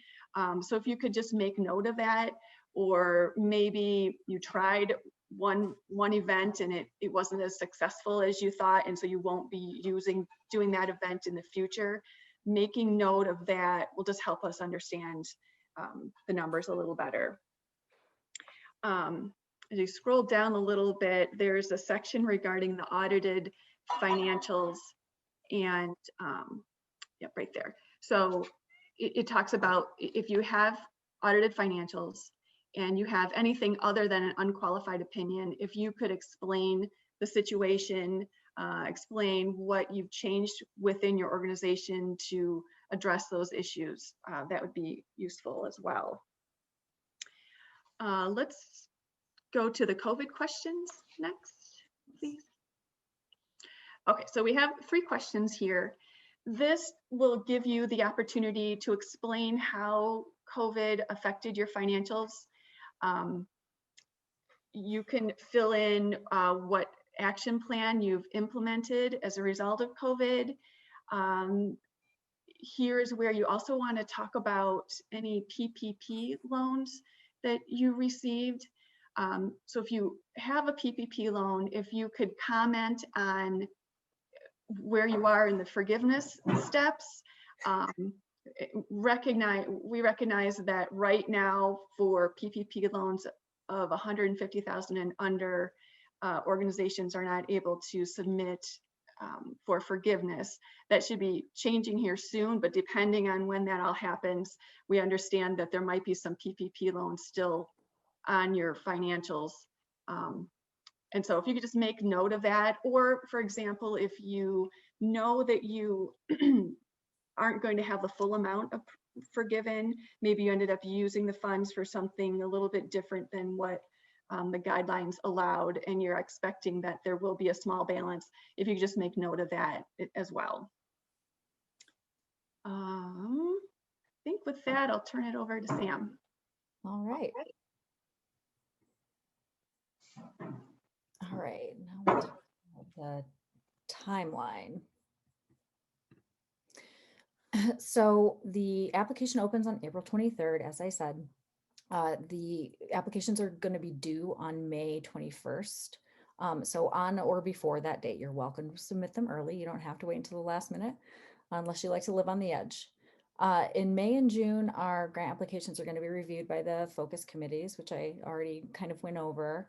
So if you could just make note of that, or maybe you tried one event and it wasn't as successful as you thought, and so you won't be doing that event in the future. Making note of that will just help us understand the numbers a little better. As you scroll down a little bit, there's a section regarding the audited financials, and yep, right there. So it talks about if you have audited financials and you have anything other than an unqualified opinion, if you could explain the situation, explain what you've changed within your organization to address those issues, that would be useful as well. Let's go to the COVID questions next, please. Okay, so we have 3 questions here. This will give you the opportunity to explain how COVID affected your financials. You can fill in what action plan you've implemented as a result of COVID. Here's where you also want to talk about any PPP loans that you received. So if you have a PPP loan, if you could comment on where you are in the forgiveness steps. We recognize that right now for PPP loans of 150,000 and under, organizations are not able to submit for forgiveness. That should be changing here soon, but depending on when that all happens, we understand that there might be some PPP loans still on your financials. And so if you could just make note of that, or for example, if you know that you aren't going to have the full amount of forgiven, maybe you ended up using the funds for something a little bit different than what the guidelines allowed, and you're expecting that there will be a small balance, if you could just make note of that as well. I think with that, I'll turn it over to Sam. All right. All right, now we'll talk about the timeline. So the application opens on April 23rd, as I said. The applications are going to be due on May 21st. So on or before that date, you're welcome to submit them early. You don't have to wait until the last minute unless you like to live on the edge. In May and June, our grant applications are going to be reviewed by the focus committees, which I already kind of went over.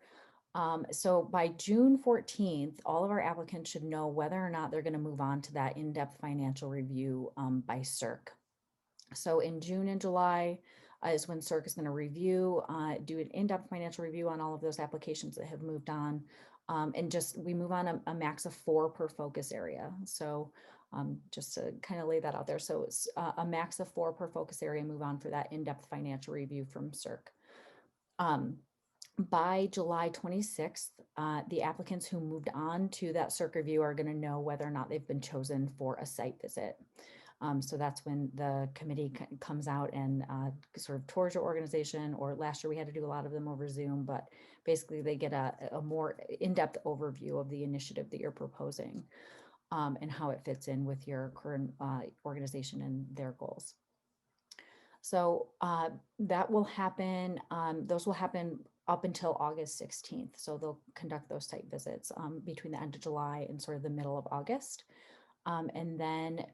So by June 14th, all of our applicants should know whether or not they're going to move on to that in-depth financial review by CIRC. So in June and July is when CERC is going to review, do an in-depth financial review on all of those applications that have moved on. And just we move on a max of 4 per focus area. So just to kind of lay that out there. So it's a max of 4 per focus area, move on for that in-depth financial review from CERC. By July 26th, the applicants who moved on to that CERC review are going to know whether or not they've been chosen for a site visit. So that's when the committee comes out and sort of tours your organization, or last year we had to do a lot of them over Zoom, but basically they get a more in-depth overview of the initiative that you're proposing and how it fits in with your current organization and their goals. So that will happen, those will happen up until August 16th. So they'll conduct those site visits between the end of July and sort of the middle of August. And then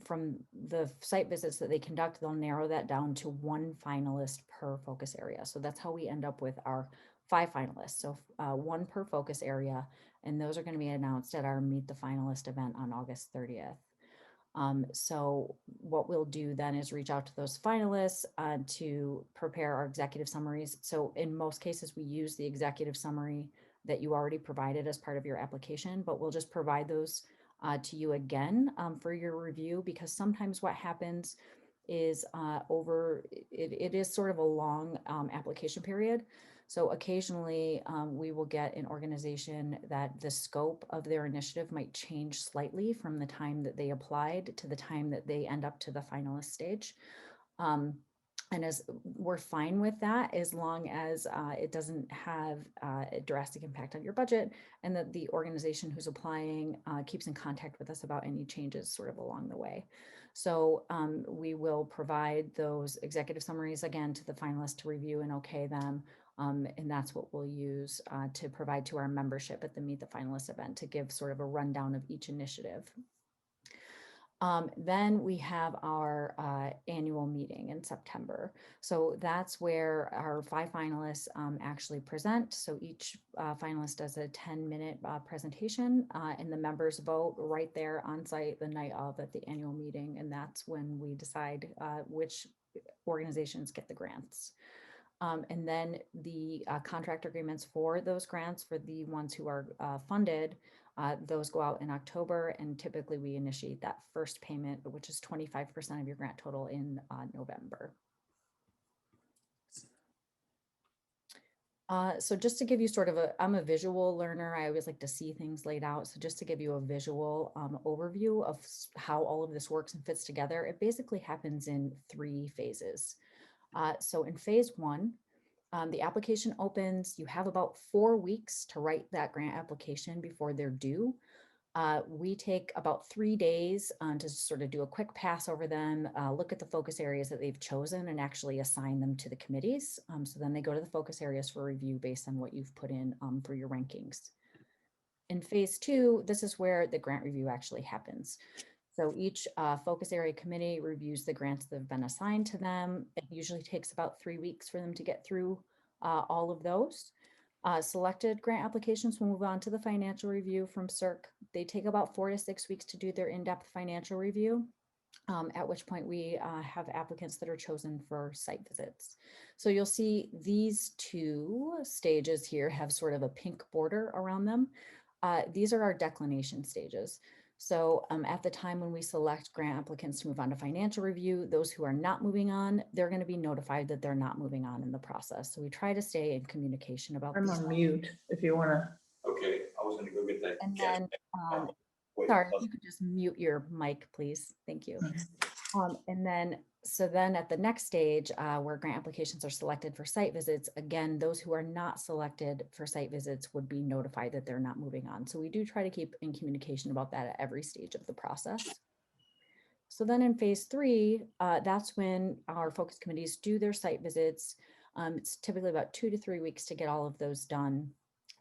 from the site visits that they conduct, they'll narrow that down to 1 finalist per focus area. So that's how we end up with our 5 finalists. So 1 per focus area, and those are going to be announced at our Meet the Finalist event on August 30th. So what we'll do then is reach out to those finalists to prepare our executive summaries. So in most cases, we use the executive summary that you already provided as part of your application, but we'll just provide those to you again for your review, because sometimes what happens is it is sort of a long application period. So occasionally we will get an organization that the scope of their initiative might change slightly from the time that they applied to the time that they end up to the finalist stage. And as we're fine with that, as long as it doesn't have a drastic impact on your budget, and that the organization who's applying keeps in contact with us about any changes sort of along the way. So we will provide those executive summaries again to the finalists to review and okay them. And that's what we'll use to provide to our membership at the Meet the Finalists event, to give sort of a rundown of each initiative. Then we have our annual meeting in September. So that's where our 5 finalists actually present. So each finalist does a 10-minute presentation and the members vote right there on site the night of at the annual meeting. And that's when we decide which organizations get the grants. And then the contract agreements for those grants, for the ones who are funded, those go out in October, and typically we initiate that first payment, which is 25% of your grant total, in November. So just to give you sort of I'm a visual learner. I always like to see things laid out. So just to give you a visual overview of how all of this works and fits together, it basically happens in 3 phases. So in phase 1, the application opens. You have about 4 weeks to write that grant application before they're due. We take about 3 days to sort of do a quick pass over them, look at the focus areas that they've chosen, and actually assign them to the committees. So then they go to the focus areas for review based on what you've put in for your rankings. In phase 2, this is where the grant review actually happens. So each focus area committee reviews the grants that have been assigned to them. It usually takes about 3 weeks for them to get through all of those. Selected grant applications will move on to the financial review from CERC. They take about 4 to 6 weeks to do their in-depth financial review, at which point we have applicants that are chosen for site visits. So you'll see these 2 stages here have sort of a pink border around them. These are our declination stages. So at the time when we select grant applicants to move on to financial review, those who are not moving on, they're going to be notified that they're not moving on in the process. So we try to stay in communication about I'm this. on mute if you want to. Okay, I was gonna go get that. And then, Wait, sorry, if you could just mute your mic, please. Thank you. And then, so then at the next stage, where grant applications are selected for site visits, again, those who are not selected for site visits would be notified that they're not moving on. So we do try to keep in communication about that at every stage of the process. So then in phase 3, that's when our focus committees do their site visits. It's typically about 2 to 3 weeks to get all of those done.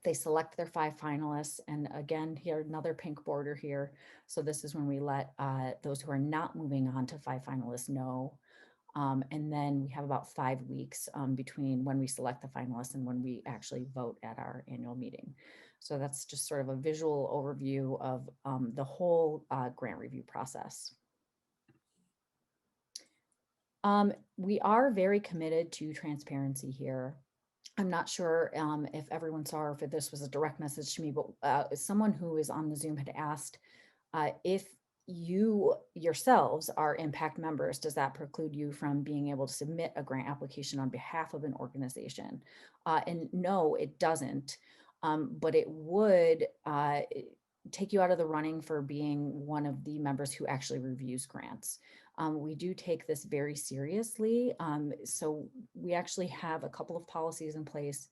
They select their 5 finalists, and again, here, another pink border here. So this is when we let those who are not moving on to 5 finalists know. And then we have about 5 weeks between when we select the finalists and when we actually vote at our annual meeting. So that's just sort of a visual overview of the whole grant review process. We are very committed to transparency here. I'm not sure if everyone saw or if this was a direct message to me, but someone who is on the Zoom had asked if you yourselves are impact members, does that preclude you from being able to submit a grant application on behalf of an organization? And no, it doesn't, but it would take you out of the running for being one of the members who actually reviews grants. We do take this very seriously. So we actually have a couple of policies in place.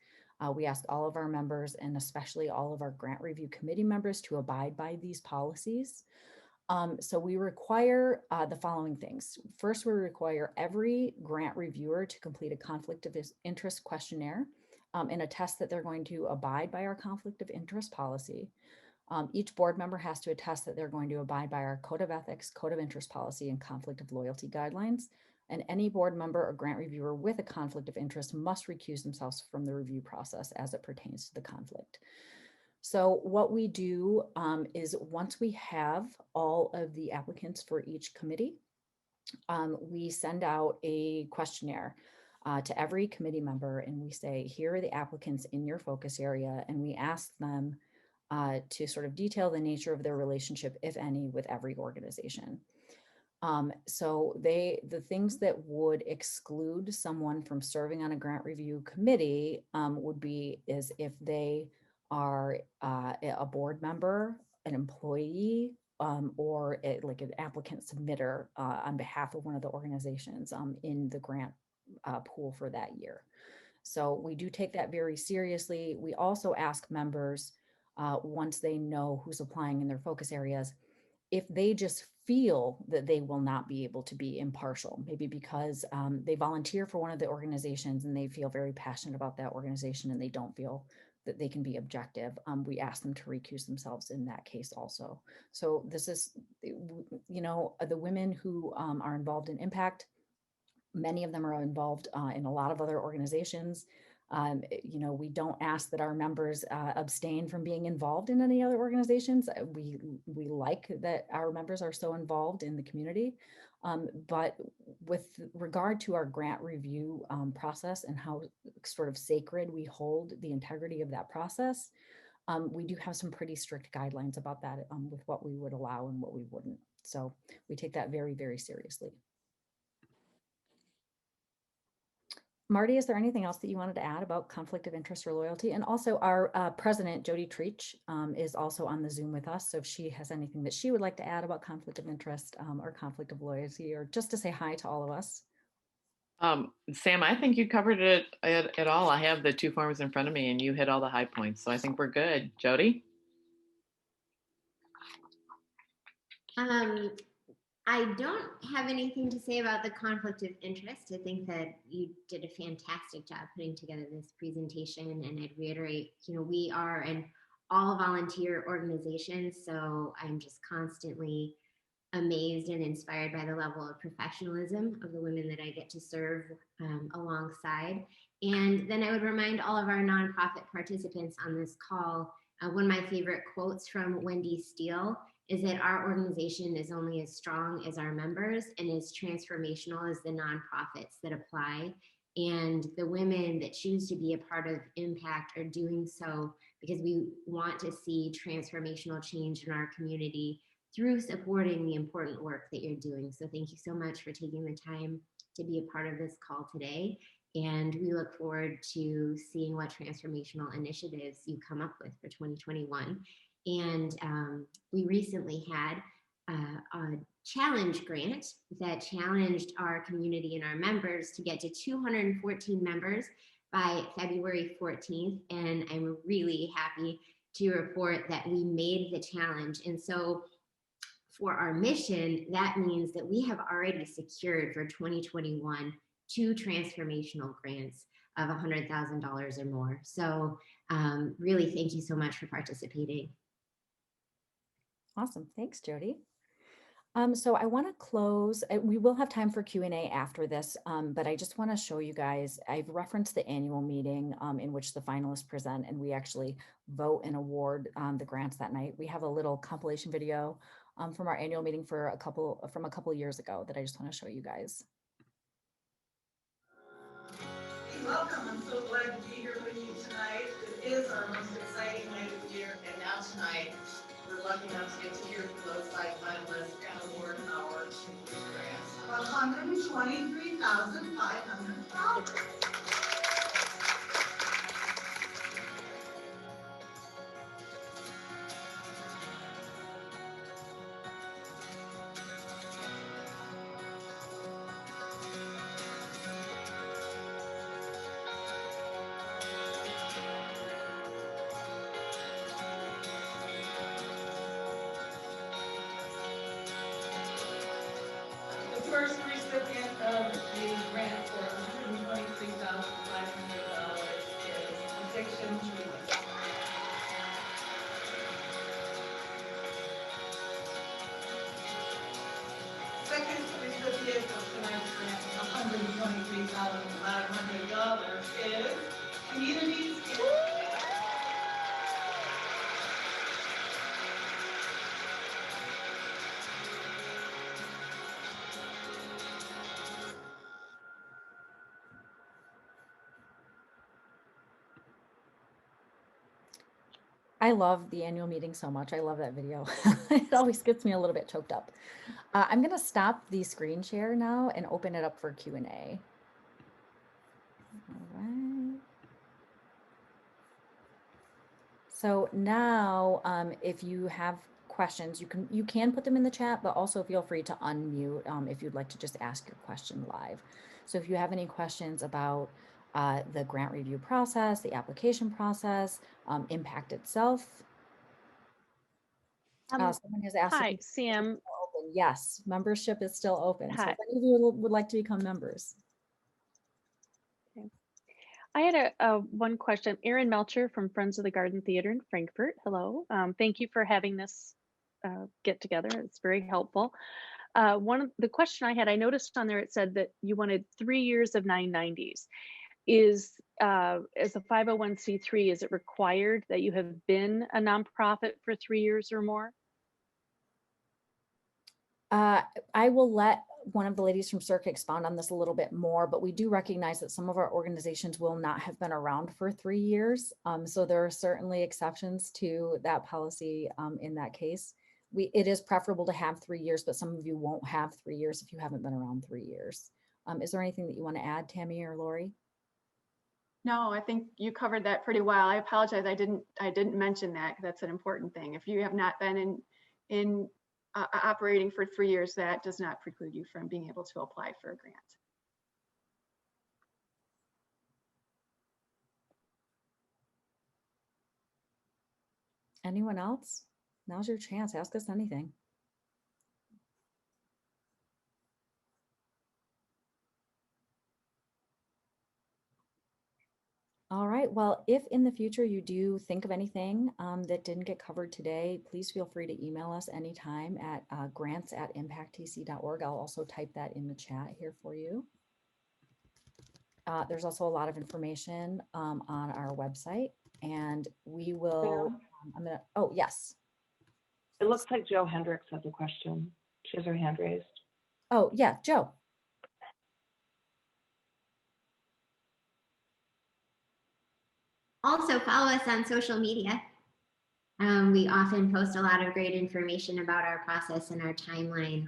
We ask all of our members and especially all of our grant review committee members to abide by these policies. So we require the following things. First, we require every grant reviewer to complete a conflict of interest questionnaire and attest that they're going to abide by our conflict of interest policy. Each board member has to attest that they're going to abide by our code of ethics, code of interest policy, and conflict of loyalty guidelines. And any board member or grant reviewer with a conflict of interest must recuse themselves from the review process as it pertains to the conflict. So what we do is once we have all of the applicants for each committee, we send out a questionnaire to every committee member and we say, here are the applicants in your focus area, and we ask them to sort of detail the nature of their relationship, if any, with every organization. So the things that would exclude someone from serving on a grant review committee would be is if they are a board member, an employee, or like an applicant submitter on behalf of one of the organizations in the grant pool for that year. So we do take that very seriously. We also ask members once they know who's applying in their focus areas, if they just feel that they will not be able to be impartial, maybe because they volunteer for one of the organizations and they feel very passionate about that organization and they don't feel that they can be objective, we ask them to recuse themselves in that case also. So this is, you know, the women who are involved in Impact, many of them are involved in a lot of other organizations. You know, we don't ask that our members abstain from being involved in any other organizations. We like that our members are so involved in the community. But with regard to our grant review process and how sort of sacred we hold the integrity of that process, we do have some pretty strict guidelines about that with what we would allow and what we wouldn't. So we take that very, very seriously. Marty, is there anything else that you wanted to add about conflict of interest or loyalty? And also our president, Jody Treach, is also on the Zoom with us. So if she has anything that she would like to add about conflict of interest or conflict of loyalty, or just to say hi to all of us. Sam, I think you covered it at all. I have the two forms in front of me and you hit all the high points. So I think we're good. Jody? I don't have anything to say about the conflict of interest. I think that you did a fantastic job putting together this presentation, and I'd reiterate, you know, we are an all volunteer organization, so I'm just constantly amazed and inspired by the level of professionalism of the women that I get to serve alongside. And then I would remind all of our nonprofit participants on this call, one of my favorite quotes from Wendy Steele is that our organization is only as strong as our members and as transformational as the nonprofits that apply. And the women that choose to be a part of Impact are doing so because we want to see transformational change in our community through supporting the important work that you're doing. So thank you so much for taking the time to be a part of this call today. And we look forward to seeing what transformational initiatives you come up with for 2021. And we recently had a challenge grant that challenged our community and our members to get to 214 members by February 14th. And I'm really happy to report that we made the challenge. And so for our mission, that means that we have already secured for 2021 2 transformational grants of $100,000 or more. So really, thank you so much for participating. Awesome. Thanks, Jody. So I want to close. We will have time for Q&A after this, but I just want to show you guys, I've referenced the annual meeting in which the finalists present and we actually vote and award the grants that night. We have a little compilation video from our annual meeting from a couple of years ago that I just want to show you guys. so glad to be here with you tonight. It is our most exciting night of the year, and now tonight, we're lucky enough to get to hear from those five finalists and award our grants. $123,500. The first recipient of the grant for $123,500 is Addiction Treatment. Second recipient of tonight's grant, $123,500 is Communities. I love the annual meeting so much. I love that video. It always gets me a little bit choked up. I'm going to stop the screen share now and open it up for Q&A. All right. So now, if you have questions, you can put them in the chat, but also feel free to unmute if you'd like to just ask your question live. So if you have any questions about the grant review process, the application process, impact itself. Someone has asked. Hi, Sam. Yes, membership is still open. Hi. So if any of you would like to become members. Okay. I had a one question. Erin Melcher from Friends of the Garden Theater in Frankfurt. Hello. Thank you for having this get together. It's very helpful. One of the question I had, I noticed on there, it said that you wanted 3 years of 990s. Is as a 501c3, is it required that you have been a nonprofit for 3 years or more? I will let one of the ladies from CIRC expound on this a little bit more, but we do recognize that some of our organizations will not have been around for 3 years. So there are certainly exceptions to that policy in that case. It is preferable to have 3 years, but some of you won't have 3 years if you haven't been around 3 years. Is there anything that you want to add, Tammy or Lori? No, I think you covered that pretty well. I apologize. I didn't mention that. That's an important thing. If you have not been in operating for 3 years, that does not preclude you from being able to apply for a grant. Anyone else? Now's your chance. Ask us anything. All right, well, if in the future you do think of anything that didn't get covered today, please feel free to email us anytime at grants@impacttc.org. I'll also type that in the chat here for you. There's also a lot of information on our website, and we will, oh, yes. It looks like Joe Hendricks has a question. She has her hand raised. Oh, yeah, Joe. Also follow us on social media. We often post a lot of great information about our process and our timeline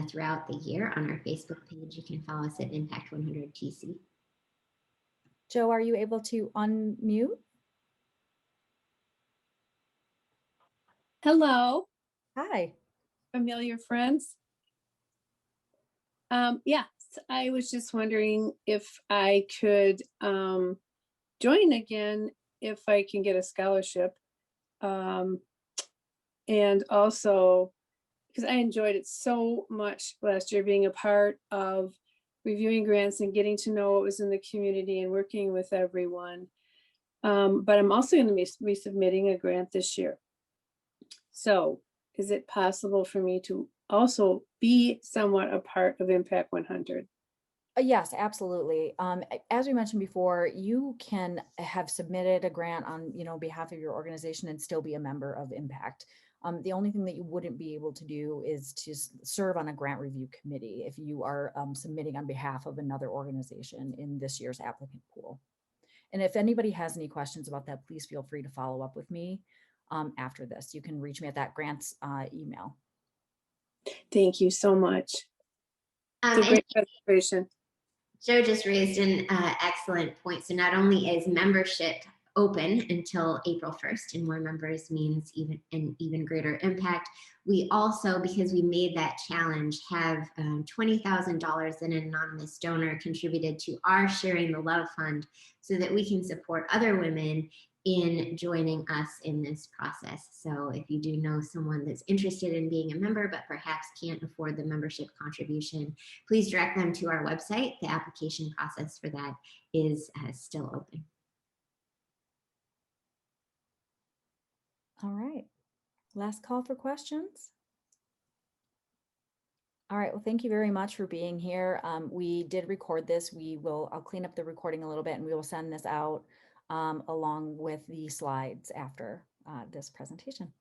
throughout the year on our Facebook page. You can follow us at Impact100 TC. Joe, are you able to unmute? Hello. Hi. Familiar friends. Yes, I was just wondering if I could join again if I can get a scholarship. And also, because I enjoyed it so much last year, being a part of reviewing grants and getting to know what was in the community and working with everyone. But I'm also going to be resubmitting a grant this year. So is it possible for me to also be somewhat a part of Impact 100? Yes, absolutely. As we mentioned before, you can have submitted a grant on behalf of your organization and still be a member of Impact. The only thing that you wouldn't be able to do is to serve on a grant review committee if you are submitting on behalf of another organization in this year's applicant pool. And if anybody has any questions about that, please feel free to follow up with me after this. You can reach me at that grants email. Thank you so much. It's a And great presentation. Joe just raised an excellent point. So not only is membership open until April 1st, and more members means even greater impact, we also, because we made that challenge, have $20,000 an anonymous donor contributed to our Sharing the Love Fund so that we can support other women in joining us in this process. So if you do know someone that's interested in being a member but perhaps can't afford the membership contribution, please direct them to our website. The application process for that is still open. All right. Last call for questions. All right. Well, thank you very much for being here. We did record this. I'll clean up the recording a little bit and we will send this out along with the slides after this presentation.